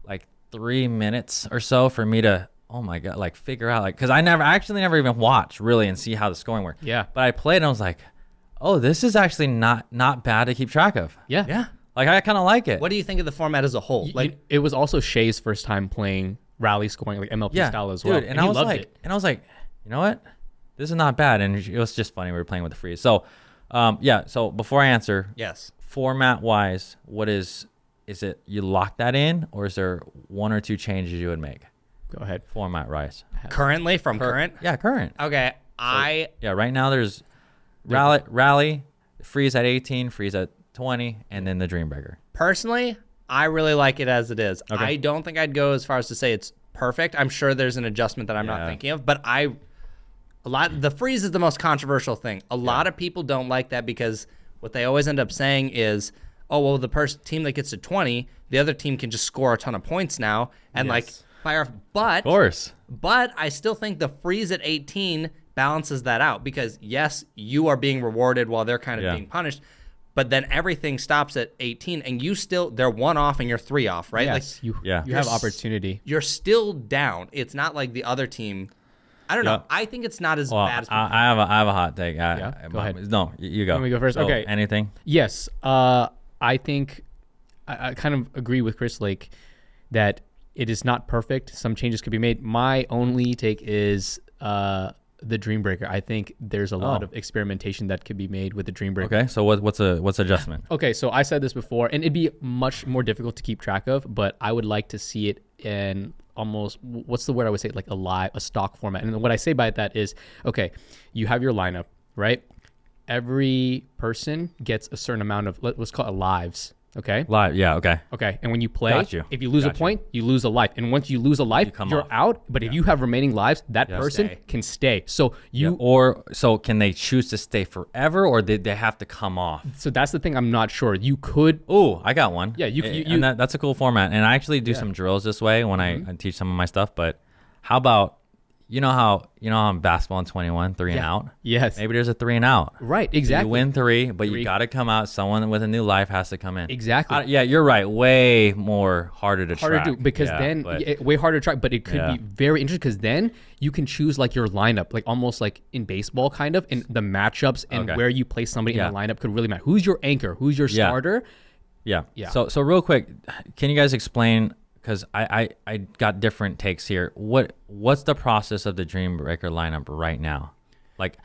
like 3 minutes or so for me to, oh my god, like figure out because I never even watched really and see how the scoring worked. Yeah. But I played and I was like, oh, this is actually not bad to keep track of. Yeah. Yeah. Like I kind of like it. What do you think of the format as a whole? Like, It was also Shay's first time playing rally scoring, like MLP style as well. Dude, and he I was loved like, it. you know what? This is not bad. And it was just funny. We were playing with the freeze. So, so before I answer, yes. format wise, what is it you lock that in or is there one or two changes you would make? Go ahead. Format wise. Currently from current? Yeah, current. Okay. Yeah, right now there's rally, freeze at 18, freeze at 20, and then the dream breaker. Personally, I really like it as it is. Okay. I don't think I'd go as far as to say it's perfect. I'm sure there's an adjustment that I'm not Yeah. thinking of, but the freeze is the most controversial thing. A lot of people don't like that because what they always end up saying is, oh, well, the team that gets to 20, the other team can just score a ton of points now and like fire off. Of course. But I still think the freeze at 18 balances that out because yes, you are being rewarded while they're kind of Yeah. being punished. But then everything stops at 18 and they're 1 off and you're 3 off, right? Yes. You have You're opportunity. You're still down. It's not like the other team. I don't know. I think it's not as Well, bad as I have a hot take. Yeah, go ahead. No, you go. Let me go first. So, Okay. Anything? Yes. I think I kind of agree with Chris Lake that it is not perfect. Some changes could be made. My only take is the Dream Breaker. I think there's a lot of experimentation that could be made with the Dream Breaker. Okay. So what's adjustment? Okay, so I said this before, and it'd be much more difficult to keep track of, but I would like to see it in almost, what's the word I would say, like a stock format. And what I say by that is, okay, you have your lineup, right? Every person gets a certain amount of, let's call it lives, okay? Live. Yeah. Okay. Okay, and when you play, Got you. if you lose a Got you. point, you lose a life. And once you lose a life, come you're off. out. But if you have remaining lives, that person Stay. can stay. So you, So can they choose to stay forever or did they have to come off? so that's the thing I'm not sure. You could, Oh, I got one. Yeah, and that's a cool format. And I actually do some drills this way when I teach some of my stuff. But how about you know how in basketball in 21, 3 and out? Yes. Maybe there's a 3 and out. Right. So Exactly. you win 3, but you got to come out. Someone with a new life has to come in. Exactly. Yeah, you're right. Way more harder to track. To do because way harder to track, but it could be very interesting because then you can choose like your lineup, like almost like in baseball kind of, and the matchups and where you place somebody in the lineup could really matter. Who's your anchor? Who's your starter? Yeah. So real quick, can you guys explain, because I got different takes here. What's the process of the Dream Breaker lineup right now? Like,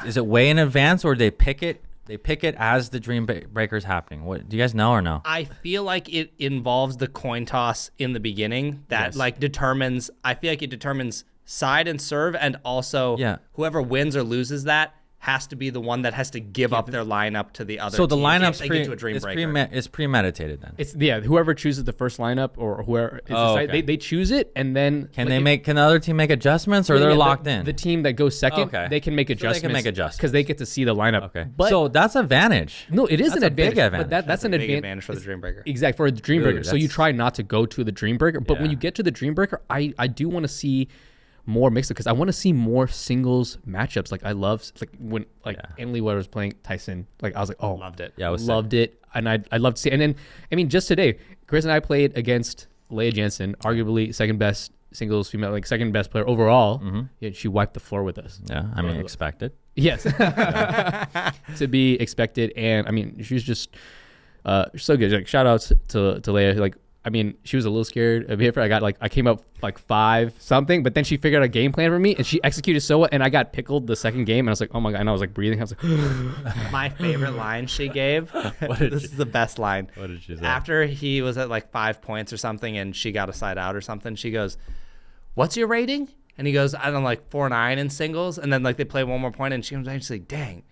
is it way in advance, or they pick it? They pick it as the Dream Breaker's happening. What do you guys know or no? I feel like it involves the coin toss in the beginning that like determines. I feel like it determines side and serve, and also whoever wins or loses that has to be the one that has to give up their lineup to the other. So the team lineup's if they get to a Dream Breaker. it's premeditated then. It's whoever chooses the first lineup or whoever they choose it, and then can the other team make adjustments, or they're locked in? The team that goes second, they can make adjustments. They can make adjustments because they get to see the lineup. Okay, but so that's an advantage. No, it is that's an advantage. Big advantage. But that's an big advantage for the Dream Breaker. Exactly, for the Dream Breaker. So you try not to go to the Dream Breaker, but when you get to the Dream Breaker, I do want to see more mixed because I want to see more singles matchups. Like I love when Emily Weber was playing Tyson. Like I was like, oh, loved it. Yeah, I loved it, and I'd love to see. And then I mean, just today, Chris and I played against Leah Jansen, arguably second best singles female, like second best player overall. Yeah, she wiped the floor with us. Yeah, I mean, expected. Yes, to be expected, and I mean, she's just so good. Like shout outs to Leah. Like I mean, she was a little scared of it. I came up like 5 something, but then she figured out a game plan for me and she executed so well. And I got pickled the second game, and I was like, oh my God. And I was like breathing. I was like, my favorite line she gave. This is the best line. What did she say? After he was at like 5 points or something and she got a side out or something, she goes, what's your rating? And he goes, I don't know, like 4.9 in singles. And then like they play one more point and she comes back and she's like, dang.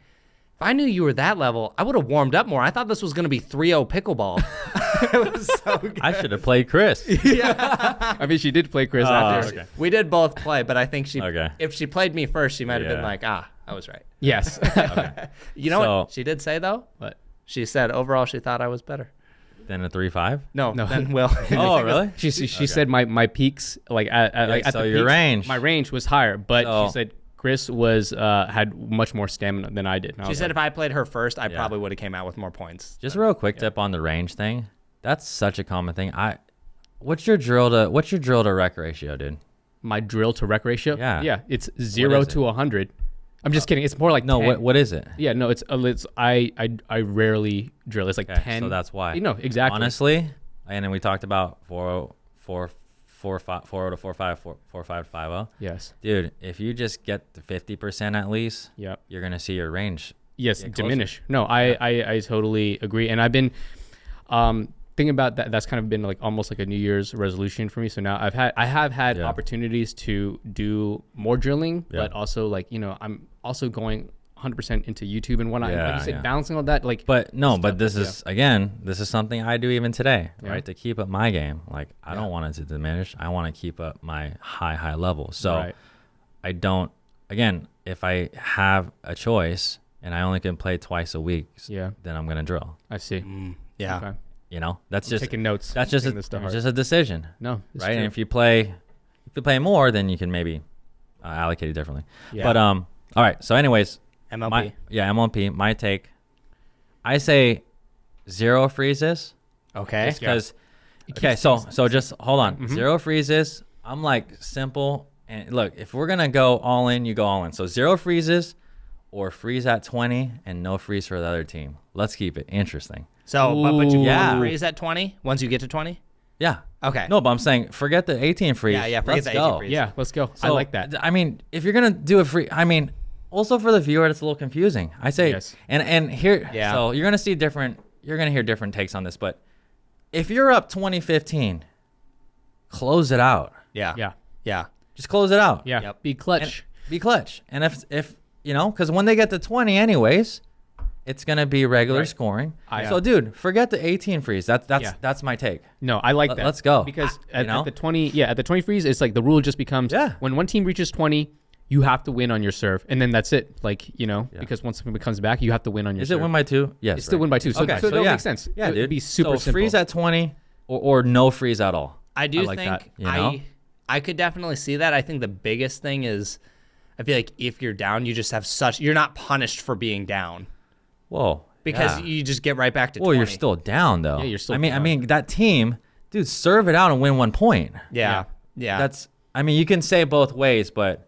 If I knew you were that level, I would have warmed up more. I thought this was going to be 3-0 pickleball. It was so good. I should have played Chris. yeah. I mean, she did play Chris after. Okay. We did both play, but I think if she played me first, she might have been like, I was right. Yes. You know what she did say, though? What? She said, overall, she thought I was better. Than a 3.5? No. Then Will. Oh, really? She said my peaks, like at so the your peaks, range. my range was higher, but she said Chris was had much more stamina than I did. She said if I played her first, I probably would have came out with more points. Just real quick tip on the range thing. That's such a common thing. What's your drill to rec ratio, dude? My drill to rec ratio? Yeah. It's 0 to 100. I'm just kidding. It's more like 10. What is it? Yeah, no, it's I rarely drill. It's like 10. So that's why. No, exactly. Honestly, and then we talked about 4.0 to 4.5 to 5.0. Yes. Dude, if you just get the 50% at least, you're gonna see your range. Yes, diminish. No, I totally agree, and I've been thinking about that. That's kind of been like almost like a New Year's resolution for me. So now I have had opportunities to do more drilling, but also like I'm also going 100% into YouTube and whatnot. Like you said, balancing all that. Like, but this is something I do even today, right? To keep up my game. Like I don't want it to diminish. I want to keep up my high level. So I don't. Again, if I have a choice and I only can play twice a week, then I'm gonna drill. I see. Yeah. Okay. That's just taking notes. That's just a decision. No, right? True. And if you play more, then you can maybe allocate it differently. Yeah. But all right. So, anyways, MLP. MLP. My take. I say 0 freezes. Okay. Because so just hold on. 0 freezes. I'm like simple. And look, if we're gonna go all in, you go all in. So 0 freezes, or freeze at 20 and no freeze for the other team. Let's keep it interesting. So, but you freeze at 20 once you get to 20? Yeah. Okay. No, but I'm saying forget the 18 freeze. Yeah, forget the 18 freeze. Yeah, let's go. So, I like that. I mean, if you're going to do a free, I mean, also for the viewer, it's a little confusing. I say, and here, so you're going to see you're going to hear different takes on this, but if you're up 20-15, close it out. Yeah. Just close it out. Yeah. Yep. Be clutch. And if because when they get to 20 anyways, it's going to be regular scoring. So, dude, forget the 18 freeze. That's my take. No, I like that. Let's go. Because at the 20 freeze, it's like the rule just becomes when one team reaches 20, you have to win on your serve. And then that's it. Like, because once somebody comes back, you have to win on your serve. Is it win by 2? Yes. It's still win by 2. So that makes sense. Yeah, dude. It'd be super simple. Freeze at 20 or no freeze at all. I do like think that, I could definitely see that. I think the biggest thing is, I feel like if you're down, you just have you're not punished for being down. Whoa. Because you just get right back to 20. Well, you're still down though. Yeah, you're still I mean, down. that team, dude, serve it out and win 1 point. Yeah. I mean, you can say both ways, but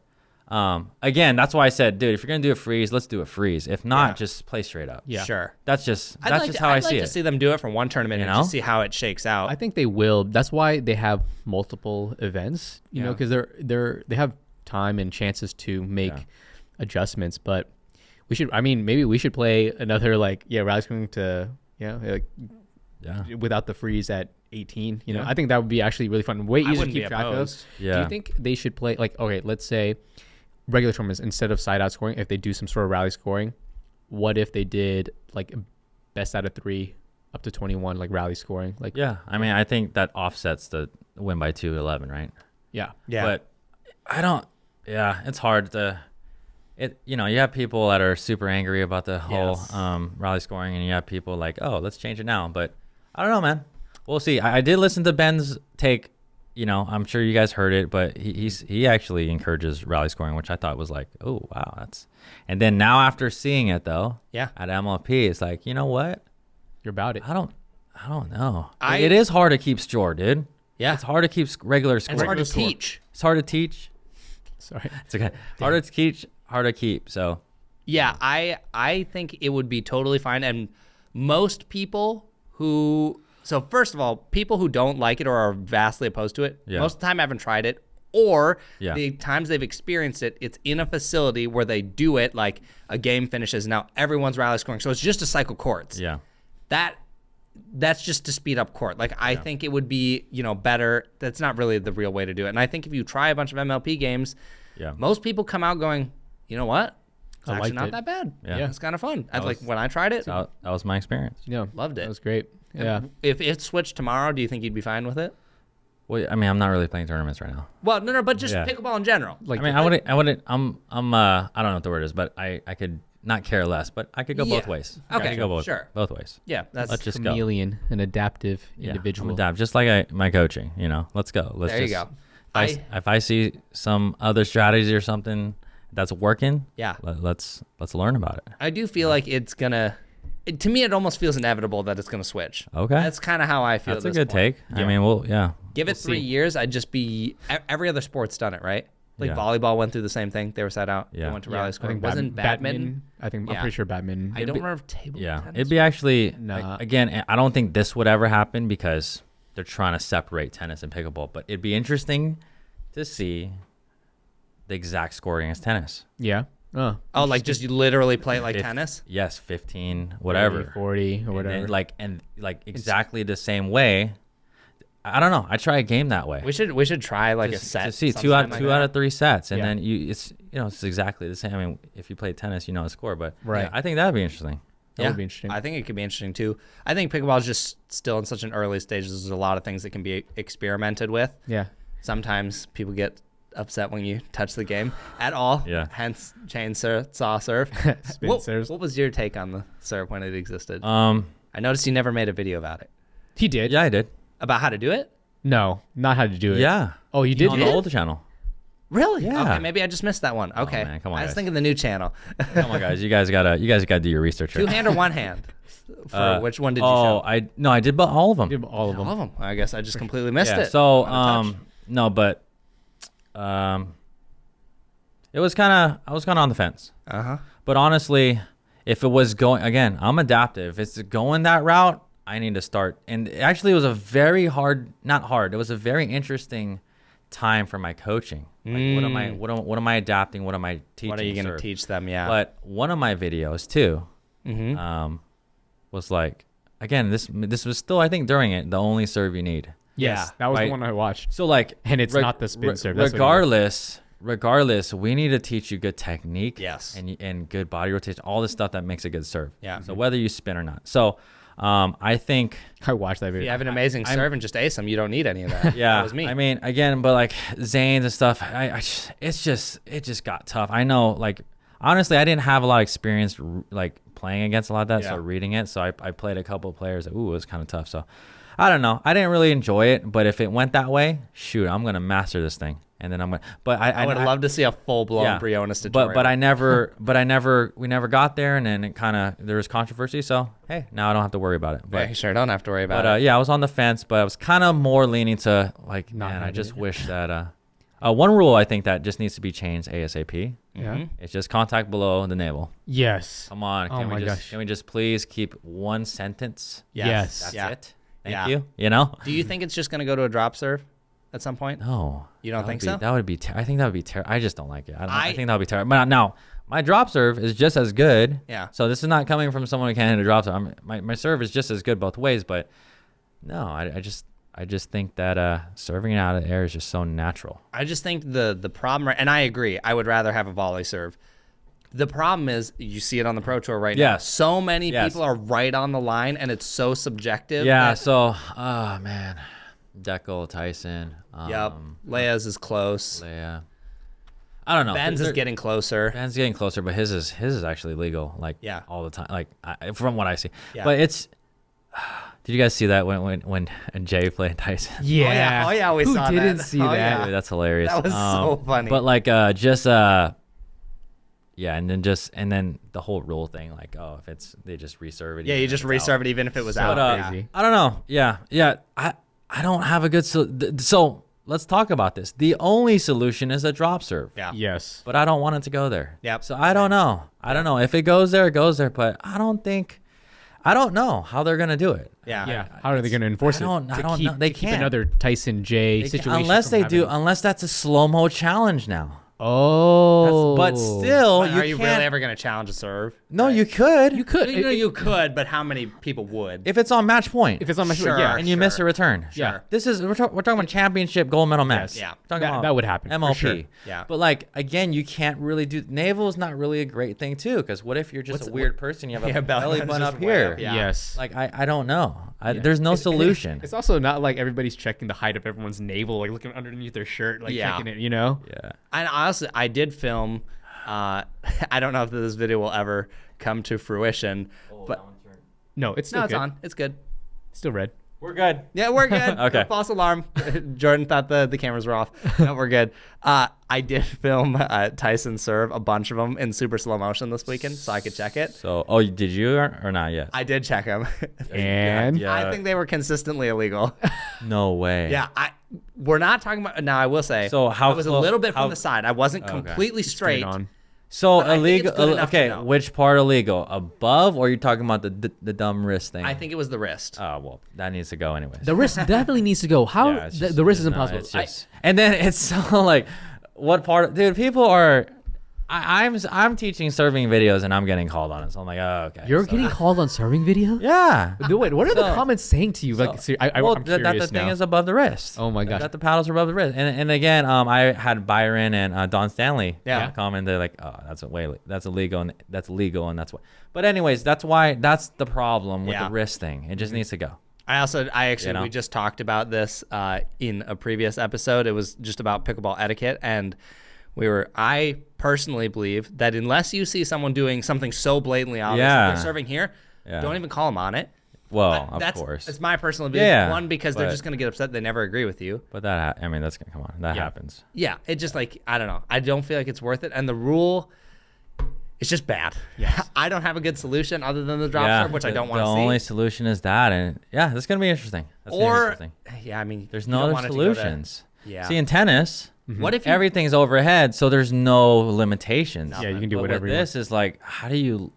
again, that's why I said, dude, if you're gonna do a freeze, let's do a freeze. If not, just play straight up. Yeah. Sure. That's just how I I'd see like it. to see them do it for one tournament and just see how it shakes out. I think they will. That's why they have multiple events, you know, because they have time and chances to make adjustments. But we should. I mean, maybe we should play another rally scoring to without the freeze at 18. You know, I think that would be actually really fun. Way easier to keep track of. Yeah. Do you think they should play let's say regular tournaments instead of side out scoring? If they do some sort of rally scoring, what if they did like best out of 3 up to 21 rally scoring? I mean, I think that offsets the win by 2-11, right? Yeah. But I don't. Yeah, it's hard to. You have people that are super angry about the whole rally scoring, and you have people like, oh, let's change it now. But I don't know, man. We'll see. I did listen to Ben's take. I'm sure you guys heard it, but he actually encourages rally scoring, which I thought was like, oh wow, that's. And then now after seeing it though, at MLP, it's like, you know what? You're about it. I don't know. It is hard to keep score, dude. Yeah, it's hard to keep regular score. It's hard to teach. It's hard to teach. Sorry, it's okay. Hard to teach, hard to keep. So. Yeah, I think it would be totally fine, and most people who. So first of all, people who don't like it or are vastly opposed to it, most of the time haven't tried it, or the times they've experienced it, it's in a facility where they do it, like a game finishes, now everyone's rally scoring. So it's just to cycle courts. Yeah. That's just to speed up court. I think it would be, better. That's not really the real way to do it. And I think if you try a bunch of MLP games, most people come out going, you know what? It's actually not that bad. Yeah. It's kind of fun. When I tried it. That was my experience. Yeah. Loved it. That was great. Yeah. If it switched tomorrow, do you think you'd be fine with it? Well, I mean, I'm not really playing tournaments right now. Well, no, but just pickleball in general. I wouldn't. I don't know what the word is, but I could not care less. But I could go both ways. Okay, I could go both ways. Yeah, let's just chameleon, an adaptive individual. I'm adapt, just like my coaching. Let's go. There you go. If I see some other strategy or something that's working, let's learn about it. I do feel like it's gonna. To me, it almost feels inevitable that it's going to switch. Okay. That's kind of how I feel. That's a good take. I mean, give it 3 years. I'd just be. Every other sport's done it, right? Volleyball went through the same thing. They were set out. They went to rally scoring. Wasn't badminton? I'm pretty sure badminton. I don't remember if table tennis. It'd be actually again. I don't think this would ever happen because they're trying to separate tennis and pickleball. But it'd be interesting to see the exact scoring as tennis. Yeah. Oh, just you literally play it like tennis? Yes, 15, whatever. 40 or whatever. And exactly the same way. I don't know. I try a game that way. We should try a set. To see two out of 3 sets, and then it's exactly the same. I mean, if you play tennis, you know the score, but I think that'd be interesting. That would be interesting. I think it could be interesting too. I think pickleball is just still in such an early stage. There's a lot of things that can be experimented with. Yeah. Sometimes people get upset when you touch the game at all. Yeah. Hence saw serve. Spin serves. What was your take on the serve when it existed? I noticed you never made a video about it. He did. Yeah, I did. About how to do it? No, not how to do it. Yeah. Oh, you did? On the old channel. Really? Yeah. Okay, maybe I just missed that one. Okay. Oh, man, come on, I was guys. thinking the new channel. Come on, guys. You guys gotta do your research. 2-hand or 1-hand? For which one did you show? I did all of them. Did all of them. All of them. I guess I just completely missed it. So no, but it was I was kind of on the fence. But honestly, if it was going again, I'm adaptive. If it's going that route, I need to start. And actually, it was a very not hard. It was a very interesting time for my coaching. What am I adapting? What am I teaching? What are you going to teach them? Yeah. But one of my videos too, was again, this was still, I think during it, the only serve you need. Yes, that was the one I watched. So and it's not the spin serve. That's regardless, we need to teach you good technique. Yes. And good body rotation, all the stuff that makes a good serve. Yeah. So whether you spin or not. So I think I watched that video. If you have an amazing serve and just ace them, you don't need any of that. Yeah. That was me. I mean, again, but Zane's and stuff, it just got tough. I know, honestly, I didn't have a lot of experience playing against a lot of that, so reading it. So I played a couple of players. It was kind of tough. So I don't know. I didn't really enjoy it, but if it went that way, shoot, I'm gonna master this thing, and then I'm gonna. But I would love to see a full blown Briones tutorial. we never got there, and then it kind of there was controversy. So hey, now I don't have to worry about it. But you sure don't have to worry about but it. yeah, I was on the fence, but I was kind of more leaning to like, Not man, I having just it. wish that one rule I think that just needs to be changed ASAP. Yeah. It's just contact below the navel. Yes. Come on, Oh my gosh. can we just please keep one sentence? Yes. That's Yeah. it. Thank Yeah. you. You know? Do you think it's just going to go to a drop serve at some point? No. You don't That think would be- so? That would be. I think that would be terrible. I just don't like it. I think that would be terrible. But now my drop serve is just as good. Yeah. So this is not coming from someone who can't hit a drop serve. My serve is just as good both ways. But no, I just think that serving it out of the air is just so natural. I just think the problem, and I agree, I would rather have a volley serve. The problem is, you see it on the Pro Tour right now. Yes. So many Yes. people are right on the line, and it's so subjective. Yeah. that- So, oh man, Dekel, Tyson. Yep. Leia's is close. Leia. I don't know. Ben's is They're- getting closer. Ben's getting closer, but his is actually legal. Like Yeah. all the time. Like from what I see. Yeah. But it's. Did you guys see that when Jay played Tyson? Yeah. Oh, yeah, we Who saw didn't that. see Oh, that? yeah. Dude, that's hilarious. That was so funny. But like yeah, and then the whole rule thing, like, oh, if it's they just reserve it. Yeah, you just reserve it even if it was out. But, Yeah. crazy. I don't know. Yeah. I don't have a good so let's talk about this. The only solution is a drop serve. Yeah. Yes. But I don't want it to go there. Yep. So I don't know. I don't know. If it goes there, it goes there. But I don't know how they're gonna do it. Yeah. Yeah. How are they going to enforce it? I don't know. They to keep can't. another Tyson J They situation. unless from they do, having- unless that's a slow mo challenge now. Oh. But still, But are you can't. really ever going to challenge a serve? No, you could. You could. You could, but how many people would? If it's on match point. If it's on my Sure. yeah. and you miss a return. Yeah. This is we're talking about championship gold medal match. Yes. Yeah. Talking That- about that would happen, for MLP. sure. Yeah. But like again, you can't really do navel is not really a great thing too, because what if you're just a weird person? You have Yeah, a belly button button's up just way here. up, yeah. Yes. Like I don't know. There's no solution. It's also not like everybody's checking the height of everyone's navel, like looking underneath their shirt, like Yeah. checking it, you know? Yeah. And honestly, I did film. I don't know if this video will ever come to fruition, but No, it's still no, it's good. on. It's good. Still red. We're good. Yeah, we're good. Okay. False alarm. Jordan thought the cameras were off. No, we're good. I did film Tyson serve a bunch of them in super slow motion this weekend, so I could check it. So did you or not yet? I did check them. And Yeah. I think they were consistently illegal. No way. Yeah, we're not talking about. Now I will say. So how I was a clo- little bit how- from the side. I wasn't Okay. completely straight. on. So But I think it's illegal. good enough to Okay, know. which part illegal? Above, or are you talking about the dumb wrist thing? I think it was the wrist. Oh well, that needs to go anyways. The wrist definitely needs to go. How Yeah, it's just- the wrist is no, impossible. it's just- and then it's so like, what part? Dude, people are. I'm teaching serving videos and I'm getting called on it. So I'm like, oh okay. You're so- getting called on serving video? Yeah. Wait, what are the So- comments saying to you? Like, Well, I'm that curious the now. thing is above the wrist. Oh my gosh. That the paddles are above the wrist. And again, I had Byron and Don Stanley Yeah. comment. They're like, oh, that's illegal and that's legal and that's what. But anyways, that's the problem with Yeah. the wrist thing. It just needs to go. I know? we just talked about this in a previous episode. It was just about pickleball etiquette, and I personally believe that unless you see someone doing something so blatantly obvious, Yeah. like they're serving here, Yeah. don't even call them on it. Well, of That's course. It's my personal opinion. Yeah, One, because they're but- just going to get upset. They never agree with you. But I mean, that's come on. That happens. Yeah, it just like, I don't know. I don't feel like it's worth it. And the rule, it's just bad. Yes. I don't have a good solution other than the drop Yeah. serve, which I don't want The to see. only solution is that, and yeah, that's gonna be interesting. That's gonna be Or, interesting. yeah, I mean, There's you no don't other want it to go to- solutions. Yeah. See, in tennis, What if you, everything's overhead, so there's no limitations. Yeah, you can do But whatever with you this is like, how do you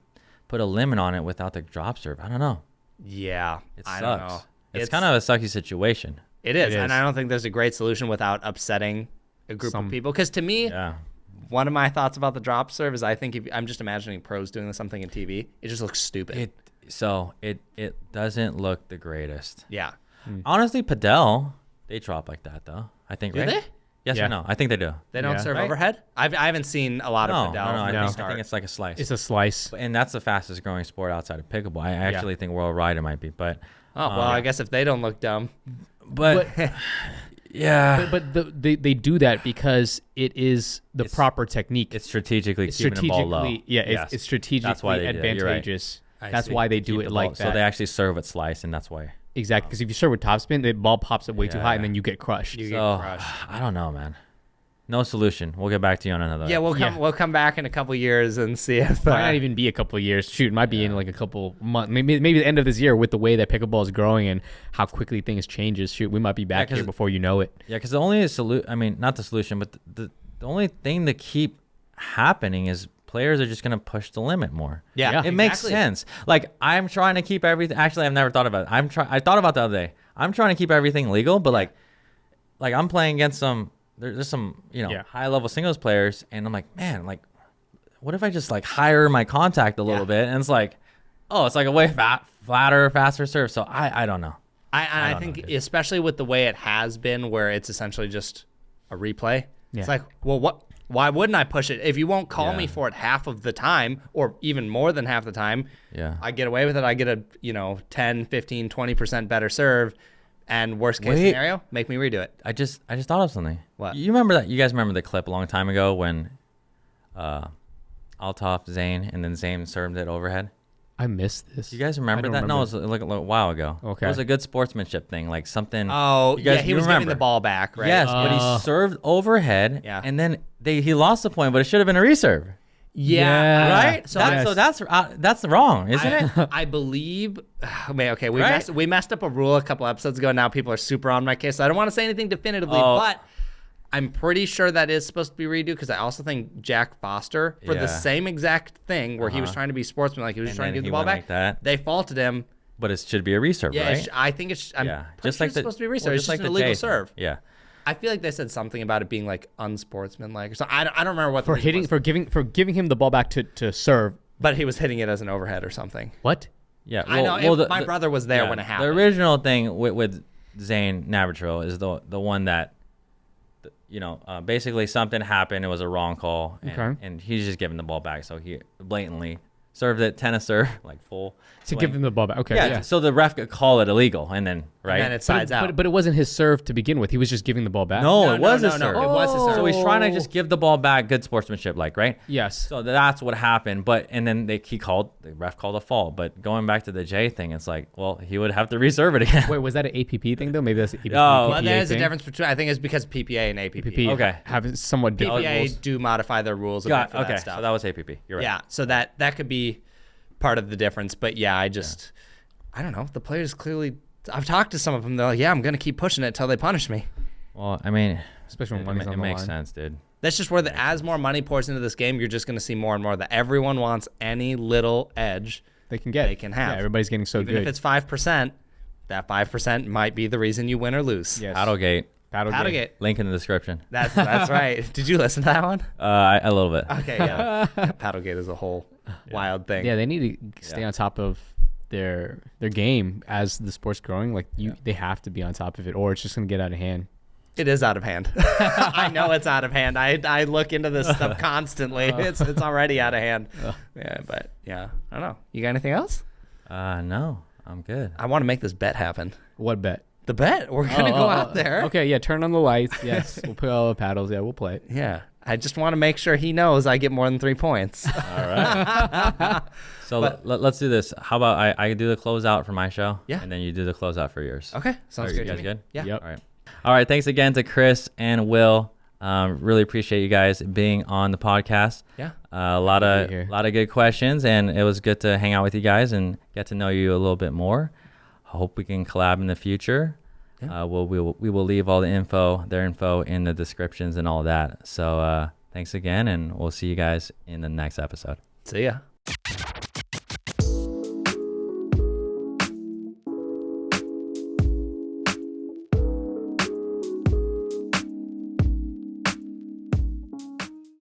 put a limit on it without the drop serve? I don't know. yeah, It I sucks. don't know. It's kind of a sucky situation. It is, It and is. I don't think there's a great solution without upsetting a group Some- of people. Because to me, Yeah. one of my thoughts about the drop serve is I think if I'm just imagining pros doing something in TV, it just looks stupid. It doesn't look the greatest. Yeah. Honestly, Padel, they drop like that though. I think, Do right? they? Yes Yeah. or no? I think they do. They don't Yeah. serve Right? overhead. I haven't seen a lot No, of Padel. no, from the I start. think it's like a slice. It's a slice. And that's the fastest growing sport outside of pickleball. I actually think worldwide it might be, but Oh well, I guess if they don't look dumb, but yeah, But they do that because it is the proper technique. it's strategically It's keeping the ball low. strategically, yeah, Yes. it's strategically That's why they do that. You're right. advantageous. I That's see. why they do Keep it the like ball- that. So they actually serve at slice, and that's why. Exactly, because if you serve with topspin, the ball pops up way too Yeah, high, yeah. and then you get crushed. You get So crushed. I don't know, man. No solution. We'll get back to you on another. Yeah, we'll come back in a couple years and see if Might not even be a couple of years. Shoot, it might be in like a couple months. Maybe the end of this year with the way that pickleball is growing and how quickly things changes. Shoot, we might be back here before you know it. Yeah, because the only solution, I mean, not the solution, but the only thing to keep happening is players are just going to push the limit more. Yeah, It makes sense. Like, I'm trying to keep everything. Actually, I've never thought about it. I thought about it the other day. I'm trying to keep everything legal, but like I'm playing against there's some, high level singles players, and I'm like, man, like, what if I just like higher my contact a little bit? And it's like, oh, it's like a way flatter, faster serve. So I don't know. I think especially with the way it has been, where it's essentially just a replay. Yeah. It's like, well, why wouldn't I push it? If you won't call Yeah. me for it half of the time, or even more than half the time, Yeah. I get away with it. I get a 10, 15, 20% better serve, and worst case Wait. scenario, make me redo it. I just thought of something. What? You remember that? You guys remember the clip a long time ago when Althoff, Zane, and then Zane served it overhead? I missed this. You guys remember I that? don't No, it was remember. like a little while ago. Okay. It was a good sportsmanship thing, like something. Oh, you guys, he you was remember. giving the ball back, right? Yes, but he served overhead, Yeah. and then he lost the point, but it should have been a reserve, Yeah. right? So That's wrong, isn't it? I believe. Man, okay, Right? we messed up a rule a couple episodes ago. Now people are super on my case. So I don't want to say anything definitively, Oh. but I'm pretty sure that is supposed to be redo, because I also think Jack Foster, for Yeah. the same exact thing where he was trying to be sportsman, like he was And trying to then give the he ball went back, like that. they faulted him. But it should be a reserve, Yeah, right? I think it's. I'm Yeah, pretty just sure like it's the supposed to be reserve. well, It's just an the illegal Jay serve. thing. Yeah. I feel like they said something about it being like unsportsmanlike or something. I don't remember what the for reason hitting was, for giving him the ball back to serve. but he was hitting it as an overhead or something. What? Yeah, I know. My brother was there when it happened. The original thing with Zane Navratil is the one that, basically something happened. It was a wrong call, and he's just giving the ball back. So he blatantly served it, tennis serve, like full. To swing. give him the ball back. Okay. Yeah, Yeah. so the ref could call it illegal, and then right. And then it sides out. But it wasn't his serve to begin with. He was just giving the ball back. No, No, it was no, his no, serve. it was his serve. So he's trying to just give the ball back, good sportsmanship, like right. Yes. So that's what happened. But and then the ref called a fault. But going back to the J thing, it's like, well, he would have to reserve it again. Wait, was that an APP thing though? Maybe that's an APP. Oh. Well, PPA there's a thing? difference between. I think it's because PPA and APP. APP. Okay. Have somewhat different PPA rules. do modify their rules a Got bit for okay. that stuff. So that was APP. You're right. Yeah, so that could be part of the difference. But yeah, I don't know. The players clearly. I've talked to some of them. They're like, yeah, I'm gonna keep pushing it until they punish me. Well, I mean, Especially when it, money's on it the makes line. sense, dude. That's just where as more money pours into this game, you're just gonna see more and more that everyone wants any little edge They can get. they can have. Yeah, everybody's getting so Even good. if it's 5%, that 5% might be the reason you win or lose. Yes. Paddlegate. Paddlegate. Link in the description. That's right. Did you listen to that one? A little bit. Okay, yeah. Paddlegate is a whole wild thing. Yeah, they need to stay on top of their game as the sport's growing. Like they have to be on top of it, or it's just gonna get out of hand. It is out of hand. I know it's out of hand. I look into this stuff constantly. It's already out of hand. Yeah, but yeah, I don't know. You got anything else? No, I'm good. I want to make this bet happen. What bet? The bet. We're gonna go out there. Okay, yeah. Turn on the lights. Yes, we'll put all the paddles. Yeah, we'll play it. Yeah. I just want to make sure he knows I get more than 3 points. All right. So let's do this. How about I do the closeout for my show? Yeah. And then you do the closeout for yours. Okay. Sounds Are good. you guys to me. good? Yeah. Yep. All right. All right. Thanks again to Chris and Will. Really appreciate you guys being on the podcast. Yeah. A lot to be here. of good questions, and it was good to hang out with you guys and get to know you a little bit more. I hope we can collab in the future. Yeah. We will leave all their info in the descriptions and all that. So thanks again, and we'll see you guys in the next episode. See ya.